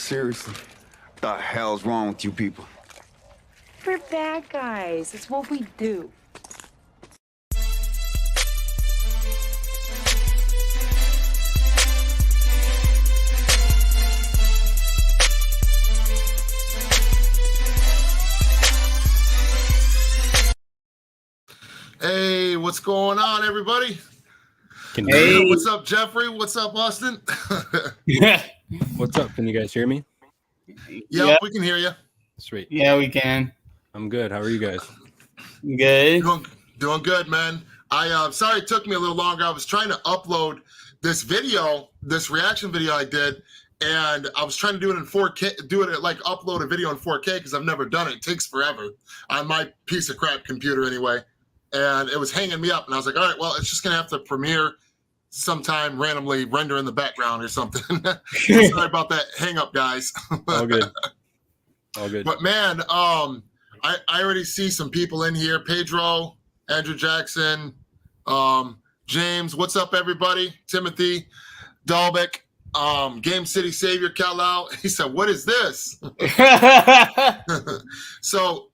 Seriously, what the hell's wrong with you people? We're bad guys. It's what we do. Hey, what's going on, everybody? Hey, what's up, Jeffrey? What's up, Austin? yeah, What's up? Can you guys hear me? Yeah, we can hear you. Sweet. yeah, we can. I'm good. How are you guys? Good. Doing good, man. Sorry it took me a little longer. I was trying to upload this video, this reaction video I did, and I was trying to do it in 4K, upload a video in 4K because I've never done it. It takes forever on my piece of crap computer anyway. And it was hanging me up, and I was like, all right, well, it's just going to have to premiere sometime, randomly render in the background or something. Sorry about that hang up, guys. All good. All good. But, man, I already see some people in here. Pedro, Andrew Jackson, James. What's up, everybody? Timothy, Dalbeck, Game City Savior, Kal-Al. He said, what is this? So,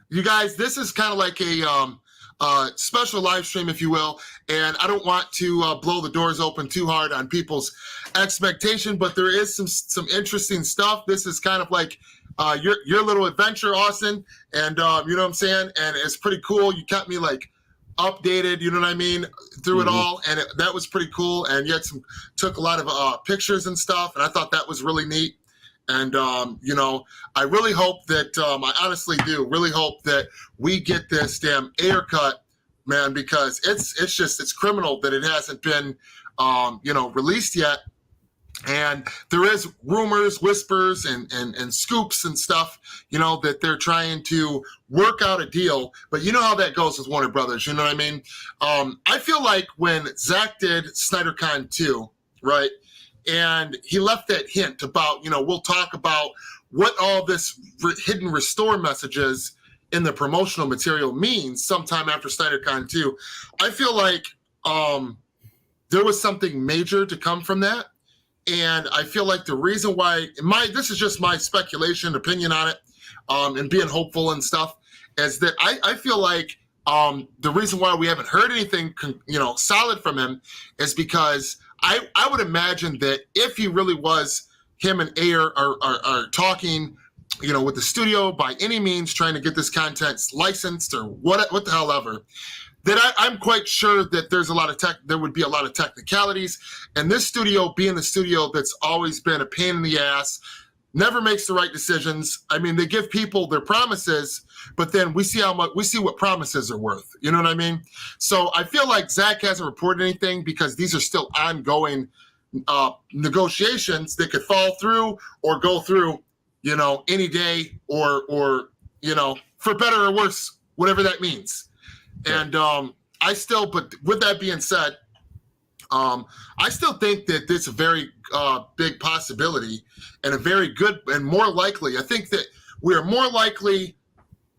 you guys, this is kind of like a special live stream, if you will, and I don't want to blow the doors open too hard on people's expectation, but there is some interesting stuff. This is kind of like your little adventure, Austin, and you know what I'm saying? And it's pretty cool. You kept me like updated, you know what I mean, through it all, and that was pretty cool. And you had took a lot of pictures and stuff, and I thought that was really neat. And, you know, I really hope that, I honestly do really hope that we get this damn Ayer cut, man, because it's criminal that it hasn't been, you know, released yet. And there is rumors, whispers, and scoops and stuff, you know, that they're trying to work out a deal. But you know how that goes with Warner Brothers, you know what I mean? I feel like when Zach did SnyderCon 2, right? And he left that hint about, you know, we'll talk about what all this hidden restore messages in the promotional material means sometime after SnyderCon 2. I feel like there was something major to come from that. And I feel like the reason why, this is just my speculation, opinion on it, and being hopeful and stuff, is that I feel like the reason why we haven't heard anything, you know, solid from him is because I would imagine that if he really was, him and Ayer are talking, you know, with the studio by any means, trying to get this content licensed or what the hell ever, that I'm quite sure that there would be a lot of technicalities. And this studio, being the studio that's always been a pain in the ass, never makes the right decisions. I mean, they give people their promises, but then we see what promises are worth. You know what I mean? So I feel like Zach hasn't reported anything because these are still ongoing negotiations that could fall through or go through, you know, any day or you know, for better or worse, whatever that means. And but with that being said, I still think that it's a very big possibility and a very good and more likely. I think that we are more likely,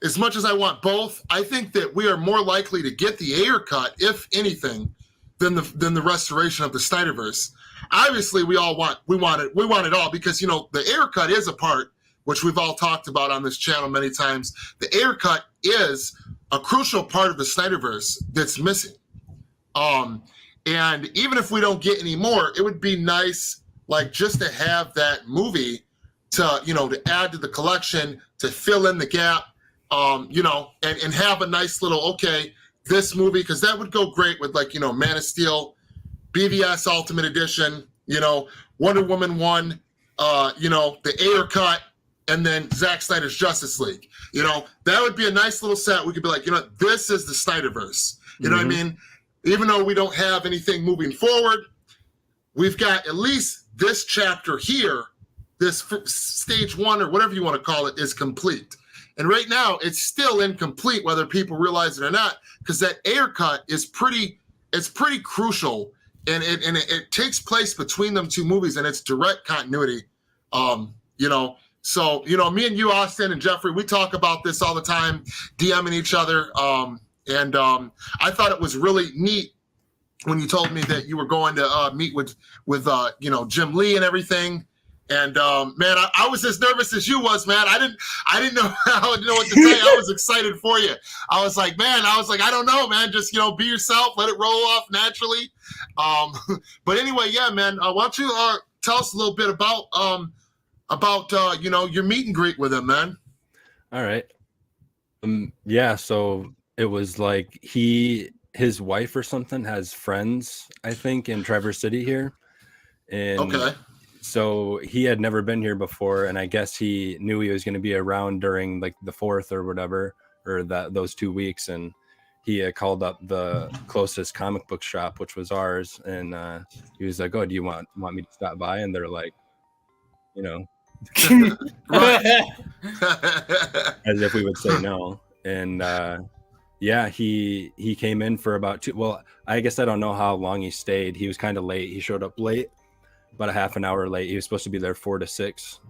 as much as I want both, I think that we are more likely to get the Ayer cut, if anything, than the restoration of the Snyderverse. Obviously, we want it all because, you know, the Ayer cut is a part, which we've all talked about on this channel many times. The Ayer cut is a crucial part of the Snyderverse that's missing. And even if we don't get any more, it would be nice, like, just to have that movie to, you know, to add to the collection, to fill in the gap, you know, and have a nice little, okay, this movie, because that would go great with, like, you know, Man of Steel, BVS Ultimate Edition, you know, Wonder Woman 1, you know, the Ayer cut, and then Zack Snyder's Justice League. You know, that would be a nice little set. We could be like, you know, this is the Snyderverse. You know what I mean? Even though we don't have anything moving forward, we've got at least this chapter here, this stage 1 or whatever you want to call it, is complete. And right now, it's still incomplete, whether people realize it or not, because that Ayer cut is pretty crucial, and it takes place between them two movies, and it's direct continuity. You know, so, you know, me and you, Austin and Jeffrey, we talk about this all the time, DMing each other. And I thought it was really neat when you told me that you were going to meet with you know, Jim Lee and everything. And man, I was as nervous as you was, man. I didn't know what to say. I was excited for you. I was like, I don't know, man. Just be yourself. Let it roll off naturally. But anyway, yeah, man. Why don't you tell us a little bit about your meet and greet with him, man? All right. Yeah. So it was like his wife or something has friends, I think, in Traverse City here, and okay. So he had never been here before, and I guess he knew he was going to be around during like the 4th or whatever, or those 2 weeks, and he called up the closest comic book shop, which was ours, and he was like, "Oh, do you want me to stop by?" And they're like, as if we would say no. And yeah, he came in for about I guess I don't know how long he stayed. He was kind of late. He showed up late, about a half an hour late. He was supposed to be there 4 to 6,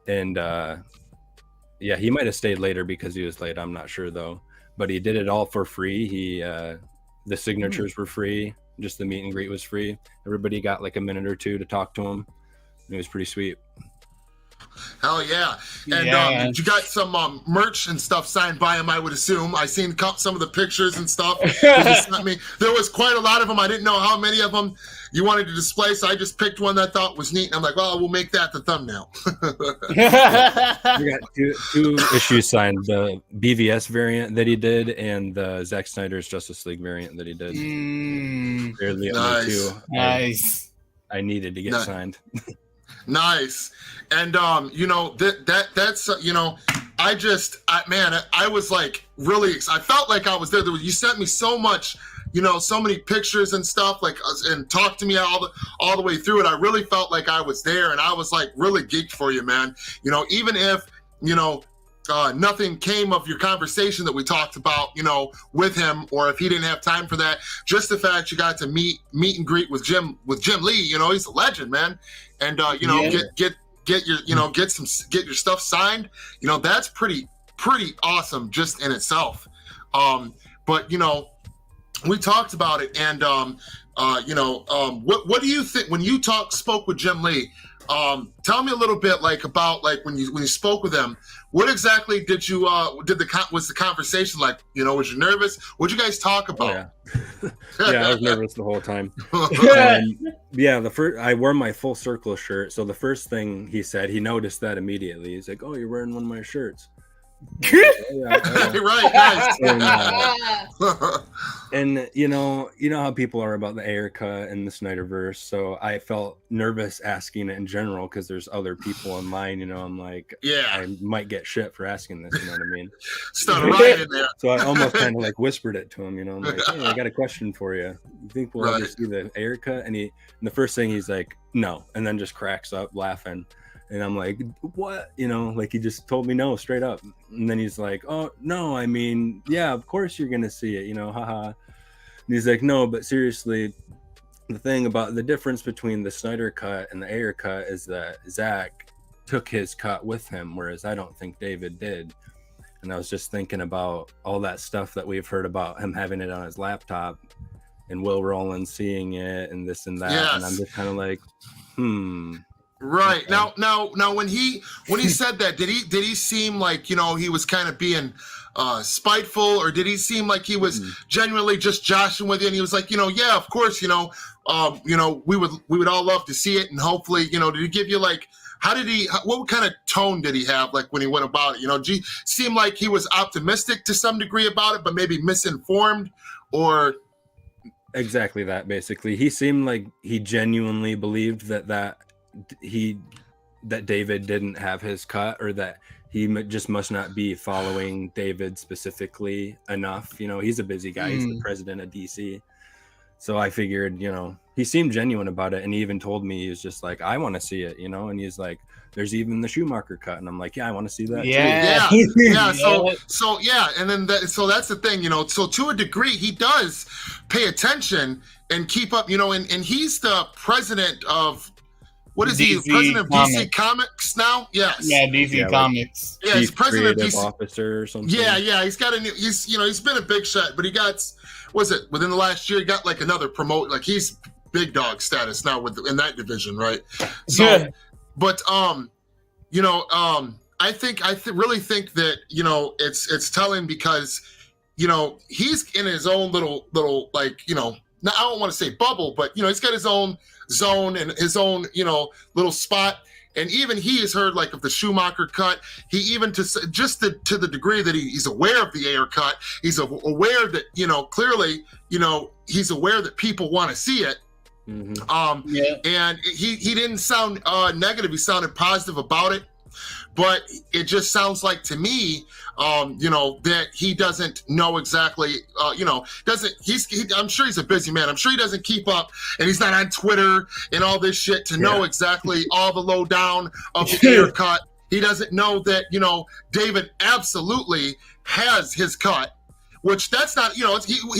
and yeah, he might have stayed later because he was late. I'm not sure though, but he did it all for free. The signatures were free, just the meet and greet was free. Everybody got like a minute or two to talk to him. It was pretty sweet. Hell yeah. And you got some merch and stuff signed by him, I would assume. I seen some of the pictures and stuff that he sent me. There was quite a lot of them. I didn't know how many of them you wanted to display, so I just picked one that I thought was neat. And I'm like, well, we'll make that the thumbnail. We got two issues signed, the BVS variant that he did and the Zack Snyder's Justice League variant that he did. They're the only two I needed to get signed. Nice. And that's I was like really I felt like I was there. You sent me so much, so many pictures and stuff, like, and talked to me all the way through it. I really felt like I was there, and I was like really geeked for you, man. Even if nothing came of your conversation that we talked about, with him, or if he didn't have time for that, just the fact you got to meet and greet with Jim Lee, he's a legend, man. And get your stuff signed, that's pretty awesome just in itself. But we talked about it, and what do you think when you spoke with Jim Lee? Tell me a little bit about when you spoke with him. What exactly was the conversation like? Was you nervous? What'd you guys talk about? Oh, yeah. Yeah, I was nervous the whole time. Yeah, I wore my Full Circle shirt. So the first thing he said, he noticed that immediately. He's like, "Oh, you're wearing one of my shirts." Right, nice. And you know how people are about the Ayer cut and the Snyderverse, so I felt nervous asking it in general because there's other people in line. I'm like, I might get shit for asking this. You know what I mean? Started right in there. So I almost kind of like whispered it to him. I'm like, "Hey, I got a question for you. You think we'll ever see the Ayer cut?" And the first thing he's like, "No," and then just cracks up laughing. And I'm like, "What?" Like he just told me no straight up. And then he's like, "Oh, no, I mean, yeah, of course you're going to see it, haha." And he's like, "No, but seriously, the thing about the difference between the Snyder cut and the Ayer cut is that Zach took his cut with him, whereas I don't think David did." And I was just thinking about all that stuff that we've heard about him having it on his laptop and Will Rowland seeing it and this and that. Yes. And I'm just kind of like, Right. Okay. Now when he said that, did he seem like, he was kind of being spiteful, or did he seem like he was genuinely just joshing with you, and he was like, yeah, of course, we would all love to see it, and hopefully, did he give you like, what kind of tone did he have like when he went about it? Did he seem like he was optimistic to some degree about it, but maybe misinformed, or? Exactly that, basically. He seemed like he genuinely believed that David didn't have his cut, or that he just must not be following David specifically enough. He's a busy guy. He's the president of DC. So I figured, he seemed genuine about it. And he even told me, he was just like, "I want to see it," and he's like, "There's even the Schumacher cut." And I'm like, "Yeah, I want to see that too." Yeah. So yeah. And then so that's the thing, so to a degree, he does pay attention and keep up, and he's the president of, what is he? President of DC Comics now? Yes. Yeah, DC Comics. Yeah, he's president of DC officer or something. Yeah. He's got he's been a big shot, but he got, within the last year, he got like another promote, like he's big dog status now in that division, right? So But I really think that it's telling because he's in his own little like now I don't want to say bubble, but he's got his own zone and his own little spot. And even he has heard like of the Schumacher cut. He even to the degree that he's aware of the Ayer cut. He's aware that clearly he's aware that people want to see it. Mm-hmm. And he didn't sound negative. He sounded positive about it. But it just sounds like to me, that he doesn't know exactly, I'm sure he's a busy man. I'm sure he doesn't keep up and he's not on Twitter and all this shit to know exactly all the lowdown of the Ayer cut. He doesn't know that, David absolutely has his cut, which that's not, he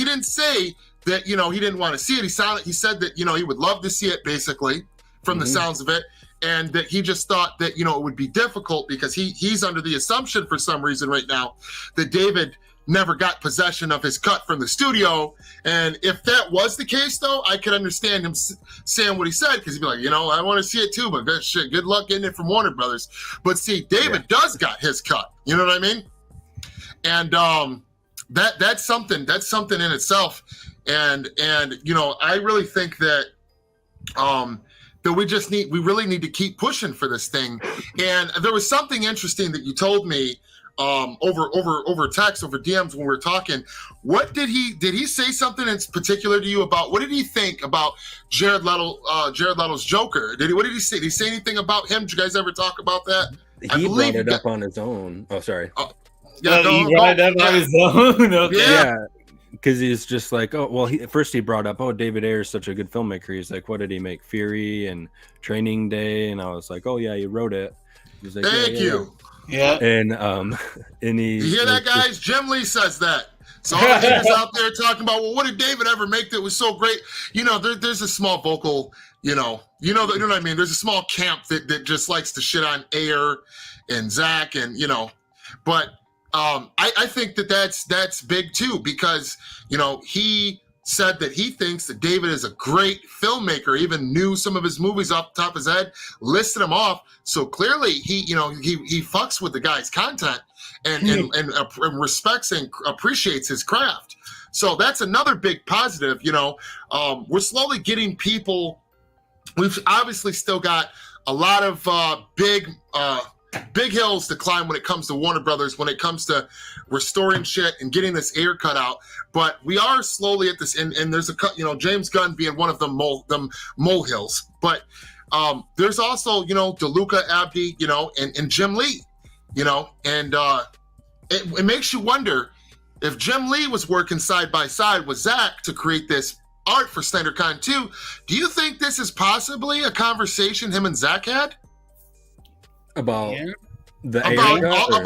didn't say that, he didn't want to see it. He said that, he would love to see it basically from the sounds of it. And that he just thought that, it would be difficult because he's under the assumption for some reason right now that David never got possession of his cut from the studio. And if that was the case, though, I could understand him saying what he said because he'd be like, I want to see it too, but shit, good luck getting it from Warner Brothers. But see, David does got his cut. You know what I mean? And that's something in itself. And I really think that that we really need to keep pushing for this thing. And there was something interesting that you told me over text, over DMs when we were talking. What did he say something in particular to you about, what did he think about Jared Leto's Joker? What did he say? Did he say anything about him? Did you guys ever talk about that? He brought it up on his own. Oh, sorry. He brought it up on his own? Okay. Yeah. Because he's just like, oh, well, first he brought up, oh, David Ayer is such a good filmmaker. He's like, what did he make? Fury and Training Day. And I was like, oh, yeah, he wrote it. He's like, Thank you. Yeah. And he. You hear that, guys? Jim Lee says that. So all the haters out there talking about, well, what did David ever make that was so great? There's a small vocal, you know what I mean? There's a small camp that just likes to shit on Ayer and Zach and, but I think that's big too, because, he said that he thinks that David is a great filmmaker, even knew some of his movies off the top of his head, listed them off. So clearly he fucks with the guy's content and respects and appreciates his craft. So that's another big positive. We're slowly getting people. We've obviously still got a lot of big hills to climb when it comes to Warner Brothers, when it comes to restoring shit and getting this Ayer cut out. But we are slowly at this, and there's a cut, James Gunn being one of them molehills. But there's also, DeLuca Abdi, and Jim Lee, and it makes you wonder if Jim Lee was working side by side with Zach to create this art for SnyderCon 2. Do you think this is possibly a conversation him and Zach had? About the Ayer cut,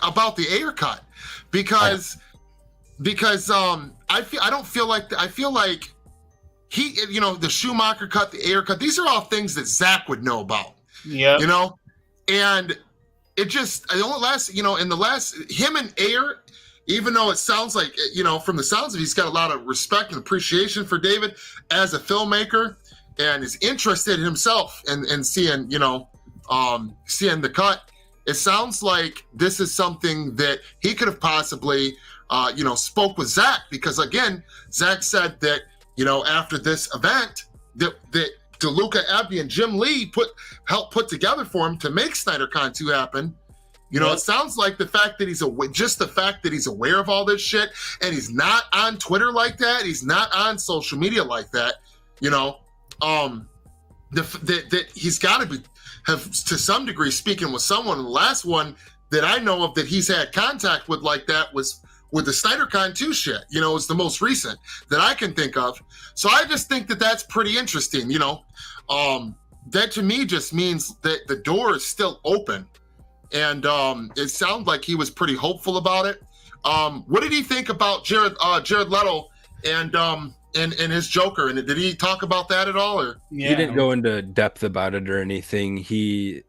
about the Ayer cut, because I feel like he, the Schumacher cut, the Ayer cut, these are all things that Zach would know about. Yeah, and it just him and Ayer, even though it sounds like from the sounds of it, he's got a lot of respect and appreciation for David as a filmmaker. And is interested in himself and seeing, seeing the cut. It sounds like this is something that he could have possibly, spoke with Zach, because again, Zach said that, after this event that DeLuca Abdi and Jim Lee helped put together for him to make SnyderCon 2 happen. It sounds like the fact that he's aware of all this shit, and he's not on Twitter like that. He's not on social media like that, that he's got to have to some degree speaking with someone. And the last one that I know of that he's had contact with like that was with the SnyderCon 2 shit, is the most recent that I can think of. So I just think that that's pretty interesting, that to me just means that the door is still open. And it sounded like he was pretty hopeful about it. What did he think about Jared Leto and his Joker? And did he talk about that at all? Or he didn't go into depth about it or anything. He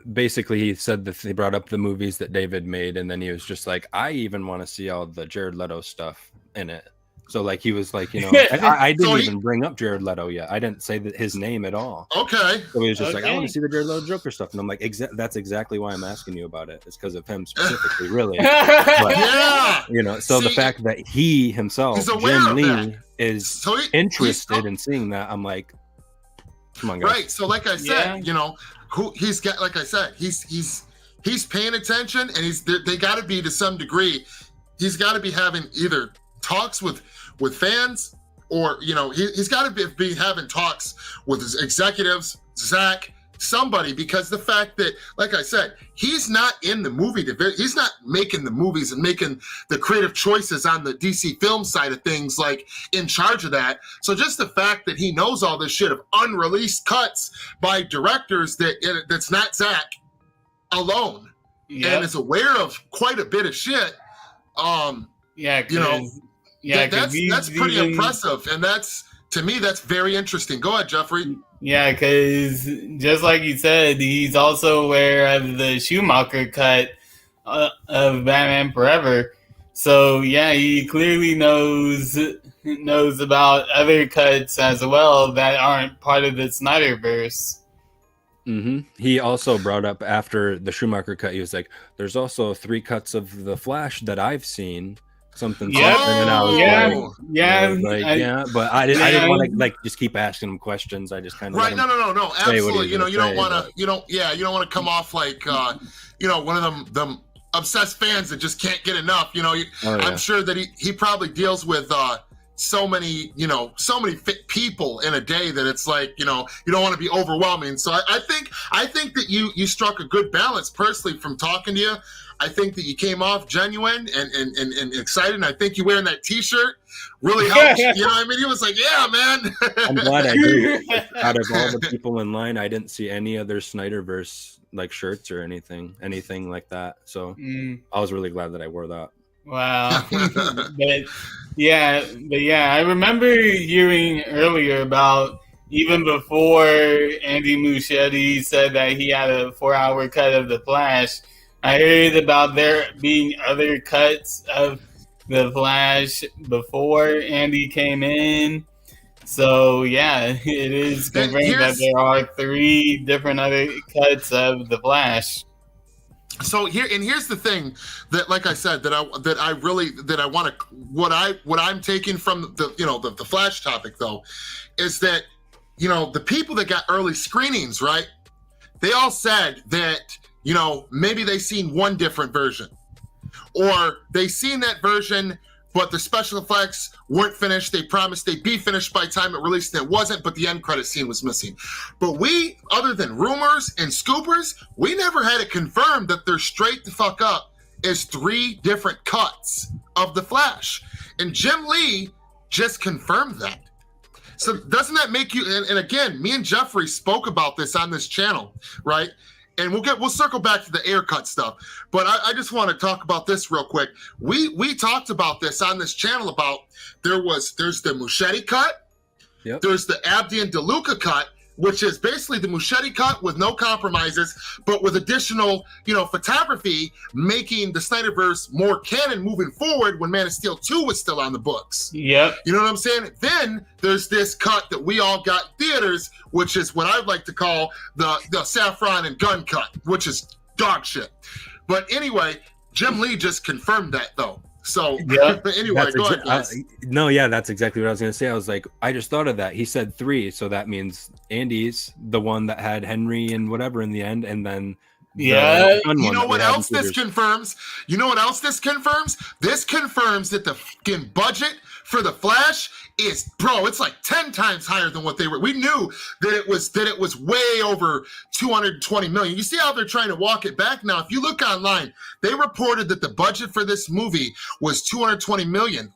said that they brought up the movies that David made, and then he was just like, I even want to see all the Jared Leto stuff in it. So like he was like, I didn't even bring up Jared Leto yet. I didn't say that his name at all. Okay. So he was just like, I want to see the Jared Leto Joker stuff, and I'm like, that's exactly why I'm asking you about it. It's because of him specifically, really. But, so the fact that he himself, Jim Lee, is interested in seeing that, I'm like, come on, guys. Right. So like I said, he's got, like I said, he's paying attention, and they got to be, to some degree, he's got to be having either talks with fans, or he's got to be having talks with his executives, Zach, somebody, because the fact that, like I said, he's not in the movie division, he's not making the movies and making the creative choices on the DC film side of things, like in charge of that. So just the fact that he knows all this shit of unreleased cuts by directors that's not Zach alone, and is aware of quite a bit of shit. That's pretty impressive, and to me that's very interesting. Go ahead, Jeffrey. Yeah, because just like you said, he's also aware of the Schumacher cut of Batman Forever. So yeah, he clearly knows about other cuts as well that aren't part of the Snyderverse. Mm-hmm. He also brought up after the Schumacher cut, he was like, "There's also 3 cuts of the Flash that I've seen." Something. And I was but I didn't want to like just keep asking him questions. I just kind of no, absolutely. You don't want to come off like one of them obsessed fans that just can't get enough. I'm sure that he probably deals with so many fit people in a day that it's like you don't want to be overwhelming. So I think that you struck a good balance personally from talking to you. I think that you came off genuine and excited. And I think you wearing that T-shirt really helped. You know what I mean? He was like, "Yeah, man." I'm glad I did. Out of all the people in line, I didn't see any other Snyderverse like shirts or anything like that. So I was really glad that I wore that. Wow. but I remember hearing earlier about, even before Andy Muschietti said that he had a 4-hour cut of The Flash, I heard about there being other cuts of The Flash before Andy came in. So, yeah, it is confirmed that there are 3 different other cuts of The Flash. So here's the thing that, like I said, what I'm taking from the Flash topic though, is that the people that got early screenings, right? They all said that maybe they seen one different version, or they seen that version, but the special effects weren't finished. They promised they'd be finished by the time it released, and it wasn't, but the end credit scene was missing. But we, other than rumors and scoopers, we never had it confirmed that they're straight the fuck up as 3 different cuts of The Flash. And Jim Lee just confirmed that. So doesn't that make you, and again, me and Jeffrey spoke about this on this channel, right? And we'll circle back to the Ayer cut stuff, but I just want to talk about this real quick. We talked about this on this channel about there's the Muschietti cut, there's the Abdi and DeLuca cut, which is basically the Muschietti cut with no compromises, but with additional photography, making the Snyderverse more canon moving forward when Man of Steel 2 was still on the books. Yep. You know what I'm saying? Then there's this cut that we all got in theaters, which is what I'd like to call the Saffron and Gunn cut, which is dog shit. But anyway, Jim Lee just confirmed that though. So anyway, go ahead, guys. That's exactly what I was going to say. I was like, I just thought of that. He said 3, so that means Andy's the one that had Henry and whatever in the end, and then you know what else this confirms? This confirms that the fucking budget for the Flash is, it's like 10 times higher than what they were. We knew that it was way over 220 million. You see how they're trying to walk it back now? If you look online, they reported that the budget for this movie was 220 million,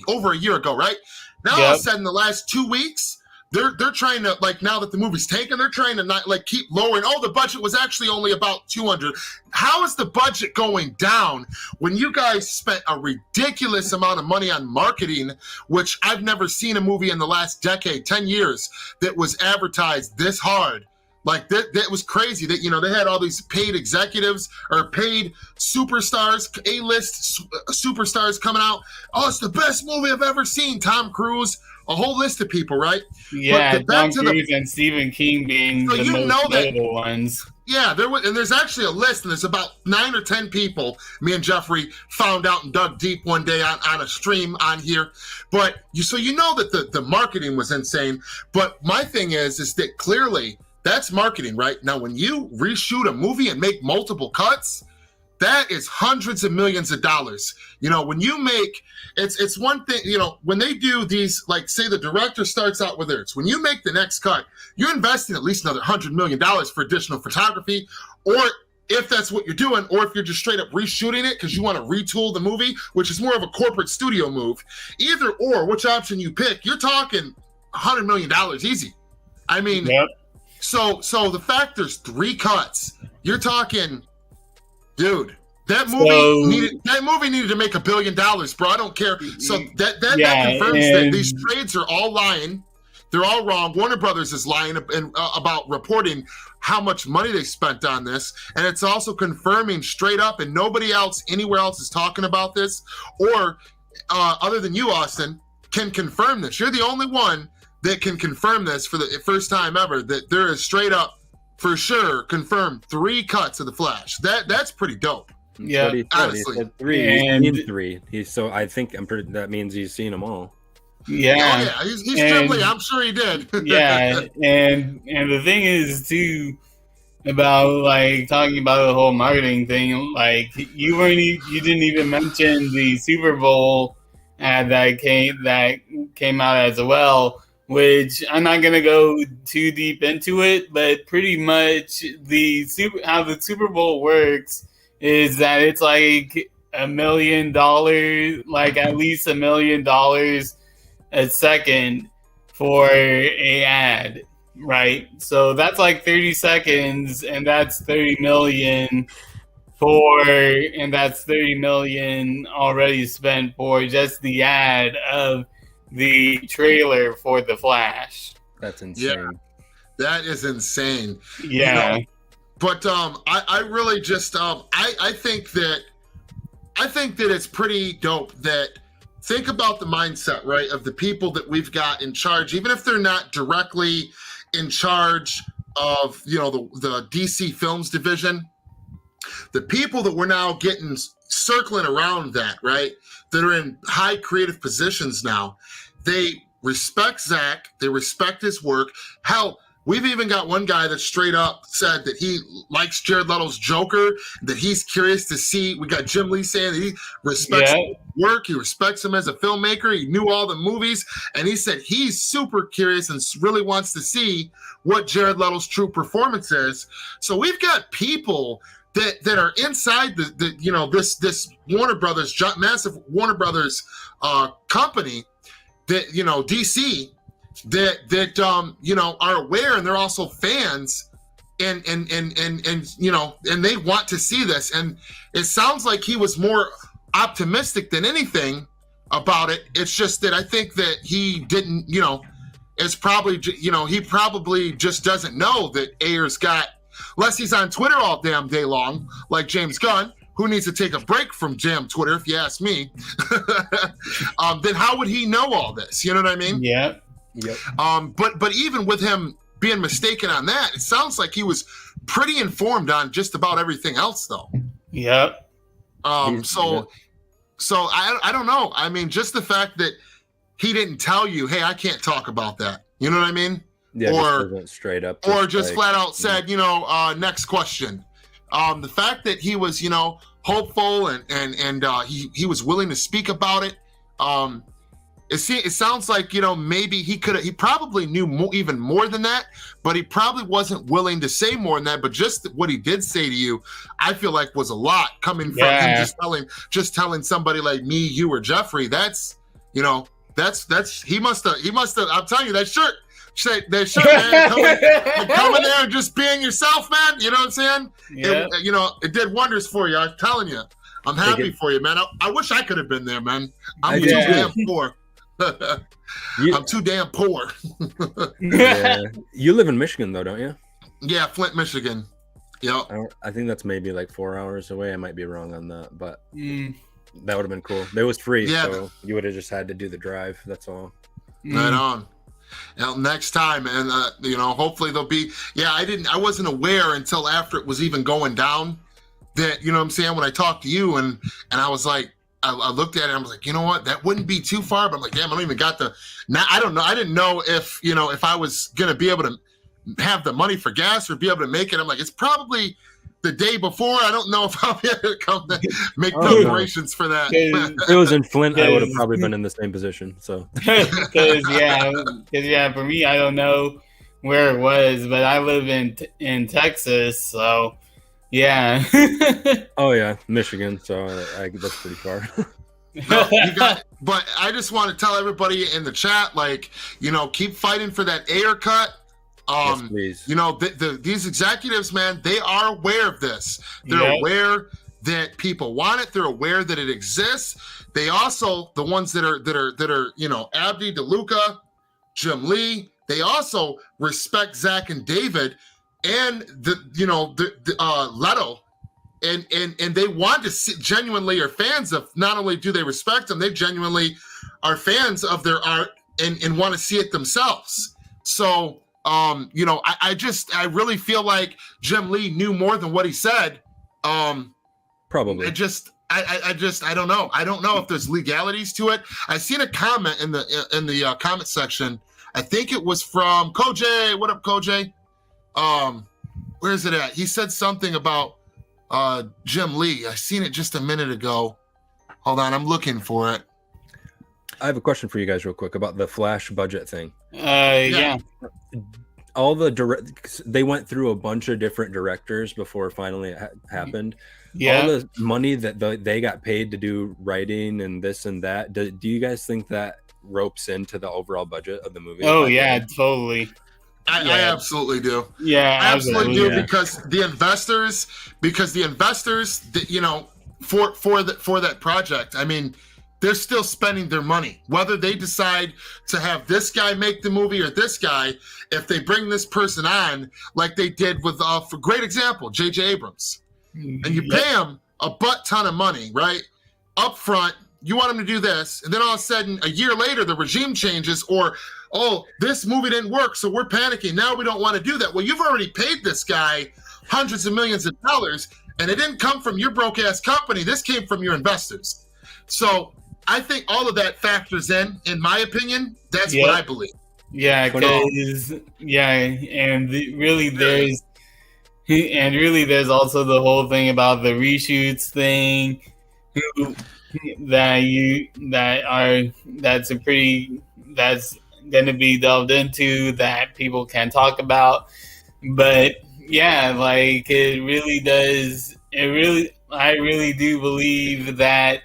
over a year ago, right? Now all of a sudden, the last 2 weeks, they're trying to, now that the movie's taken, they're trying to not keep lowering. Oh, the budget was actually only about 200. How is the budget going down when you guys spent a ridiculous amount of money on marketing, which I've never seen a movie in the last decade, 10 years, that was advertised this hard Like that was crazy that, they had all these paid executives or paid superstars, A-list superstars coming out. Oh, it's the best movie I've ever seen. Tom Cruise, a whole list of people, right? Yeah, Tom Cruise and Stephen King being the most notable ones. Yeah, and there's actually a list, and there's about 9 or 10 people me and Jeffrey found out and dug deep one day on a stream on here. But so you know that the marketing was insane. But my thing is that clearly that's marketing, right? Now, when you reshoot a movie and make multiple cuts, that is hundreds of millions of dollars. When you make, it's one thing, when they do these, like say the director starts out with theirs, when you make the next cut, you're investing at least another $100 million for additional photography, or if that's what you're doing, or if you're just straight up reshooting it because you want to retool the movie, which is more of a corporate studio move. Either or, which option you pick, you're talking $100 million easy. I mean, yep. So the fact there's 3 cuts, you're talking, dude, that movie needed to make $1 billion, bro. I don't care. So that confirms that these trades are all lying. They're all wrong. Warner Brothers is lying about reporting how much money they spent on this, and it's also confirming straight up, and nobody else anywhere else is talking about this, or other than you, Austin, can confirm this. You're the only one that can confirm this for the first time ever, that there is straight up, for sure, confirmed 3 cuts of The Flash. That's pretty dope. Yeah, honestly. He said 3. And he's seen 3. So I think that means he's seen them all. Yeah, he's trembling. I'm sure he did. Yeah, and the thing is too about like talking about the whole marketing thing. Like you didn't even mention the Super Bowl ad that came out as well. Which I'm not gonna go too deep into it, but pretty much how the Super Bowl works is that it's like $1 million, like at least $1 million a second for a ad, right? So that's like 30 seconds, and that's 30 million and that's 30 million already spent for just the ad of the trailer for The Flash. That's insane. Yeah, that is insane. Yeah. But I really just I think that it's pretty dope that think about the mindset, right, of the people that we've got in charge, even if they're not directly in charge of, the DC Films division, the people that we're now getting circling around that, right, that are in high creative positions now, they respect Zach, they respect his work. Hell, we've even got one guy that straight up said that he likes Jared Leto's Joker, that he's curious to see. We got Jim Lee saying that he respects his work, he respects him as a filmmaker, he knew all the movies, and he said he's super curious and really wants to see what Jared Leto's true performance is. So we've got people that are inside this Warner Brothers, massive Warner Brothers company, that DC, that are aware, and they're also fans, and they want to see this. And it sounds like he was more optimistic than anything about it. It's just that I think that he didn't, it's probably, he probably just doesn't know that Ayer's got, unless he's on Twitter all damn day long, like James Gunn, who needs to take a break from jam Twitter, if you ask me, then how would he know all this? You know what I mean? Yeah. Yep. But even with him being mistaken on that, it sounds like he was pretty informed on just about everything else, though. Yep. So I don't know. I mean, just the fact that he didn't tell you, hey, I can't talk about that. You know what I mean? Yeah. Or straight up, or just flat out said, next question. The fact that he was, hopeful and he was willing to speak about it. It sounds like, maybe he probably knew even more than that, but he probably wasn't willing to say more than that. But just what he did say to you, I feel like was a lot coming from him just telling somebody like me, you, or Jeffrey. That's, he must have, I'm telling you, that shirt, man, coming there and just being yourself, man. You know what I'm saying? Yeah. It did wonders for you. I'm telling you, I'm happy for you, man. I wish I could have been there, man. I'm too damn poor. I'm too damn poor. Yeah. You live in Michigan, though, don't you? Yeah, Flint, Michigan. Yep. I think that's maybe like 4 hours away. I might be wrong on that, but Mm. that would have been cool. It was free, Yeah. so you would have just had to do the drive. That's all. Right on. Now, next time, and hopefully there'll be. Yeah, I wasn't aware until after it was even going down that, you know what I'm saying, when I talked to you and I was like, I looked at it and I was like, you know what, that wouldn't be too far. But I'm like, damn, I don't even got I don't know. I didn't know if, if I was gonna be able to have the money for gas or be able to make it. I'm like, it's probably the day before. I don't know if I'll be able to come to make preparations for that. If it was in Flint, I would have probably been in the same position. So, because for me, I don't know where it was, but I live in Texas, so yeah. Oh yeah, Michigan. So that's pretty far. No, but I just want to tell everybody in the chat, like, keep fighting for that Ayer cut. Yes, please. These executives, man, they are aware of this. They're aware that people want it. They're aware that it exists. They also, the ones that are Abdi, DeLuca, Jim Lee, they also respect Zach and David and Leto. And they want to see, genuinely are fans of, not only do they respect them, they genuinely are fans of their art and want to see it themselves. So, I really feel like Jim Lee knew more than what he said. Probably. I don't know. I don't know if there's legalities to it. I seen a comment in the comment section. I think it was from Koj. What up, Koj? Where is it at? He said something about Jim Lee. I seen it just a minute ago. Hold on, I'm looking for it. I have a question for you guys real quick about the Flash budget thing. Yeah. All they went through a bunch of different directors before finally it happened. Yeah. All the money that they got paid to do writing and this and that. Do you guys think that ropes into the overall budget of the movie? Oh yeah, totally. I absolutely do. Yeah, I absolutely do, yeah. because the investors, for that project, I mean, they're still spending their money. Whether they decide to have this guy make the movie or this guy, if they bring this person on, like they did with, for great example, J.J. Abrams, and you pay him a butt ton of money, right, up front, you want him to do this, and then all of a sudden, a year later, the regime changes, or, oh, this movie didn't work, so we're panicking. Now we don't want to do that. Well, you've already paid this guy hundreds of millions of dollars, and it didn't come from your broke-ass company. This came from your investors. So I think all of that factors in my opinion. That's what I believe. Yeah, because and really there's also the whole thing about the reshoots thing. That's going to be delved into, that people can talk about. But yeah, like I really do believe that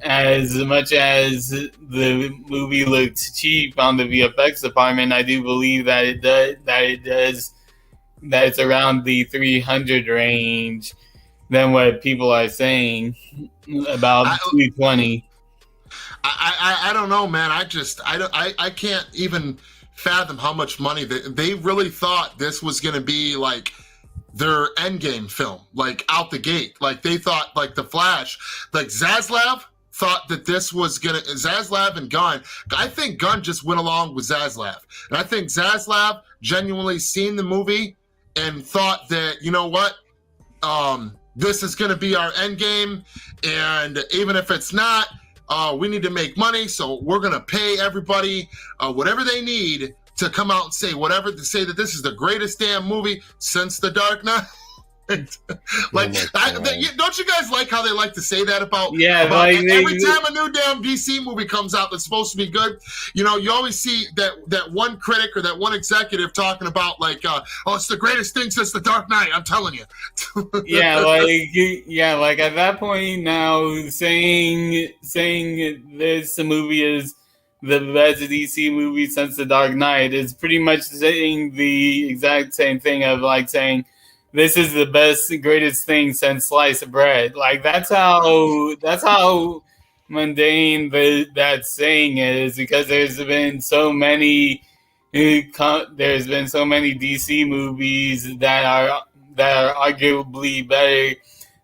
as much as the movie looks cheap on the VFX department, I do believe that it's around the 300 range than what people are saying about 220. I don't know, man. I can't even fathom how much money they really thought this was going to be, like their Endgame film, like out the gate. Like they thought, like the Flash, like Zaslav thought that this was gonna, Zaslav and Gunn. I think Gunn just went along with Zaslav, and I think Zaslav genuinely seen the movie and thought that, you know what, this is going to be our Endgame, and even if it's not, we need to make money, so we're going to pay everybody whatever they need to come out and say whatever, to say that this is the greatest damn movie since The Dark Knight. Like, don't you guys like how they like to say that about? Yeah, about every time a new damn DC movie comes out that's supposed to be good, you know, you always see that one critic or that one executive talking about, like, oh, it's the greatest thing since The Dark Knight. I'm telling you. Like at that point now, saying this movie is the best DC movie since The Dark Knight is pretty much saying the exact same thing of like saying, this is the best, greatest thing since sliced bread. Like that's how mundane that saying is, because there's been so many there's been so many DC movies that are arguably better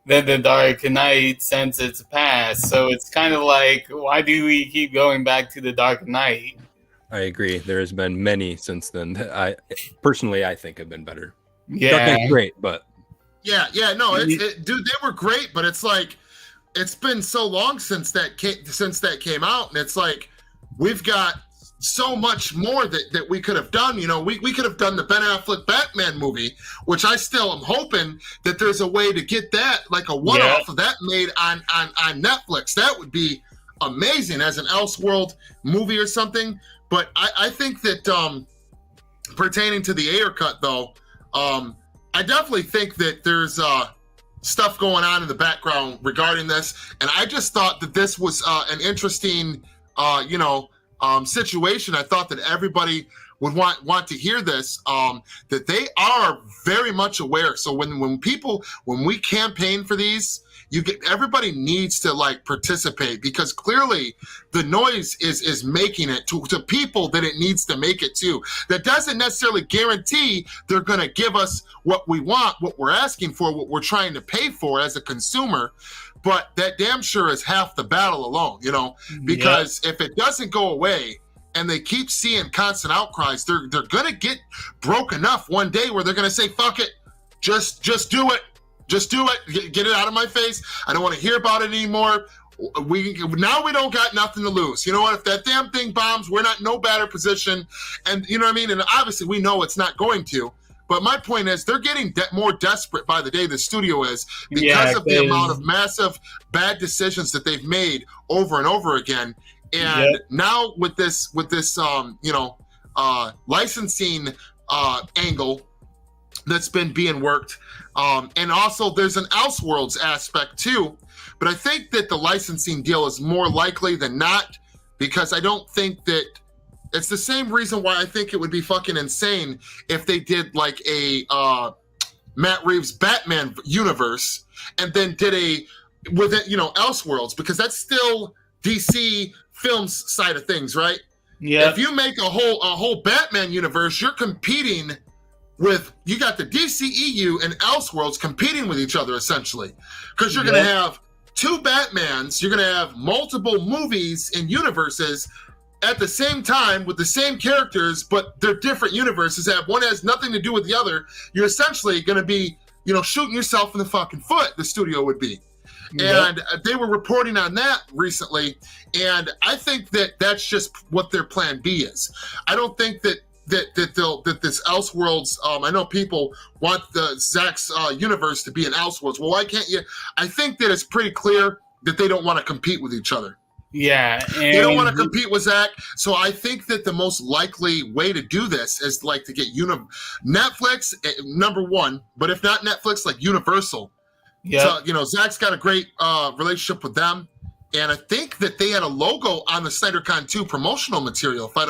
than The Dark Knight since its past. So it's kind of like, why do we keep going back to The Dark Knight? I agree. There has been many since then that I think have been better. Yeah, Dark Knight's great, but no, dude, they were great, but it's like it's been so long since that came out, and it's like we've got so much more that we could have done. You know, we could have done the Ben Affleck Batman movie, which I still am hoping that there's a way to get that, like a one-off of that made on Netflix. That would be amazing as an Elseworld movie or something. But I think that pertaining to the Ayer cut, though, I definitely think that there's stuff going on in the background regarding this. And I just thought that this was an interesting, situation. I thought that everybody would want to hear this, that they are very much aware. So when we campaign for these, everybody needs to like participate, because clearly the noise is making it to people that it needs to make it to. That doesn't necessarily guarantee they're going to give us what we want, what we're asking for, what we're trying to pay for as a consumer. But that damn sure is half the battle alone, because if it doesn't go away and they keep seeing constant outcries, they're going to get broke enough one day where they're going to say, fuck it, just do it. Just do it. Get it out of my face. I don't want to hear about it anymore. We don't got nothing to lose. You know what? If that damn thing bombs, we're not no better position. And you know what I mean? And obviously we know it's not going to. But my point is, they're getting more desperate by the day, the studio is, because of the amount of massive bad decisions that they've made over and over again. And now with this licensing angle that's been being worked, and also there's an Elseworlds aspect too. But I think that the licensing deal is more likely than not, because I don't think that it's the same reason why I think it would be fucking insane if they did like a Matt Reeves Batman universe and then did Elseworlds, because that's still DC Films side of things, right? Yeah. If you make a whole Batman universe, you're competing with, you got the DCEU and Elseworlds competing with each other essentially, because you're going to have two Batmans, you're going to have multiple movies and universes at the same time with the same characters, but they're different universes. That one has nothing to do with the other. You're essentially going to be, shooting yourself in the fucking foot. The studio would be. And they were reporting on that recently, and I think that that's just what their plan B is. I don't think that this Elseworlds, I know people want the Zach's universe to be an Elseworlds. Well, why can't you? I think that it's pretty clear that they don't want to compete with each other. Yeah. They don't want to compete with Zach. So I think that the most likely way to do this is like to get Netflix, number one, but if not Netflix, like Universal. Yeah. So, Zach's got a great relationship with them. And I think that they had a logo on the SnyderCon 2 promotional material, if I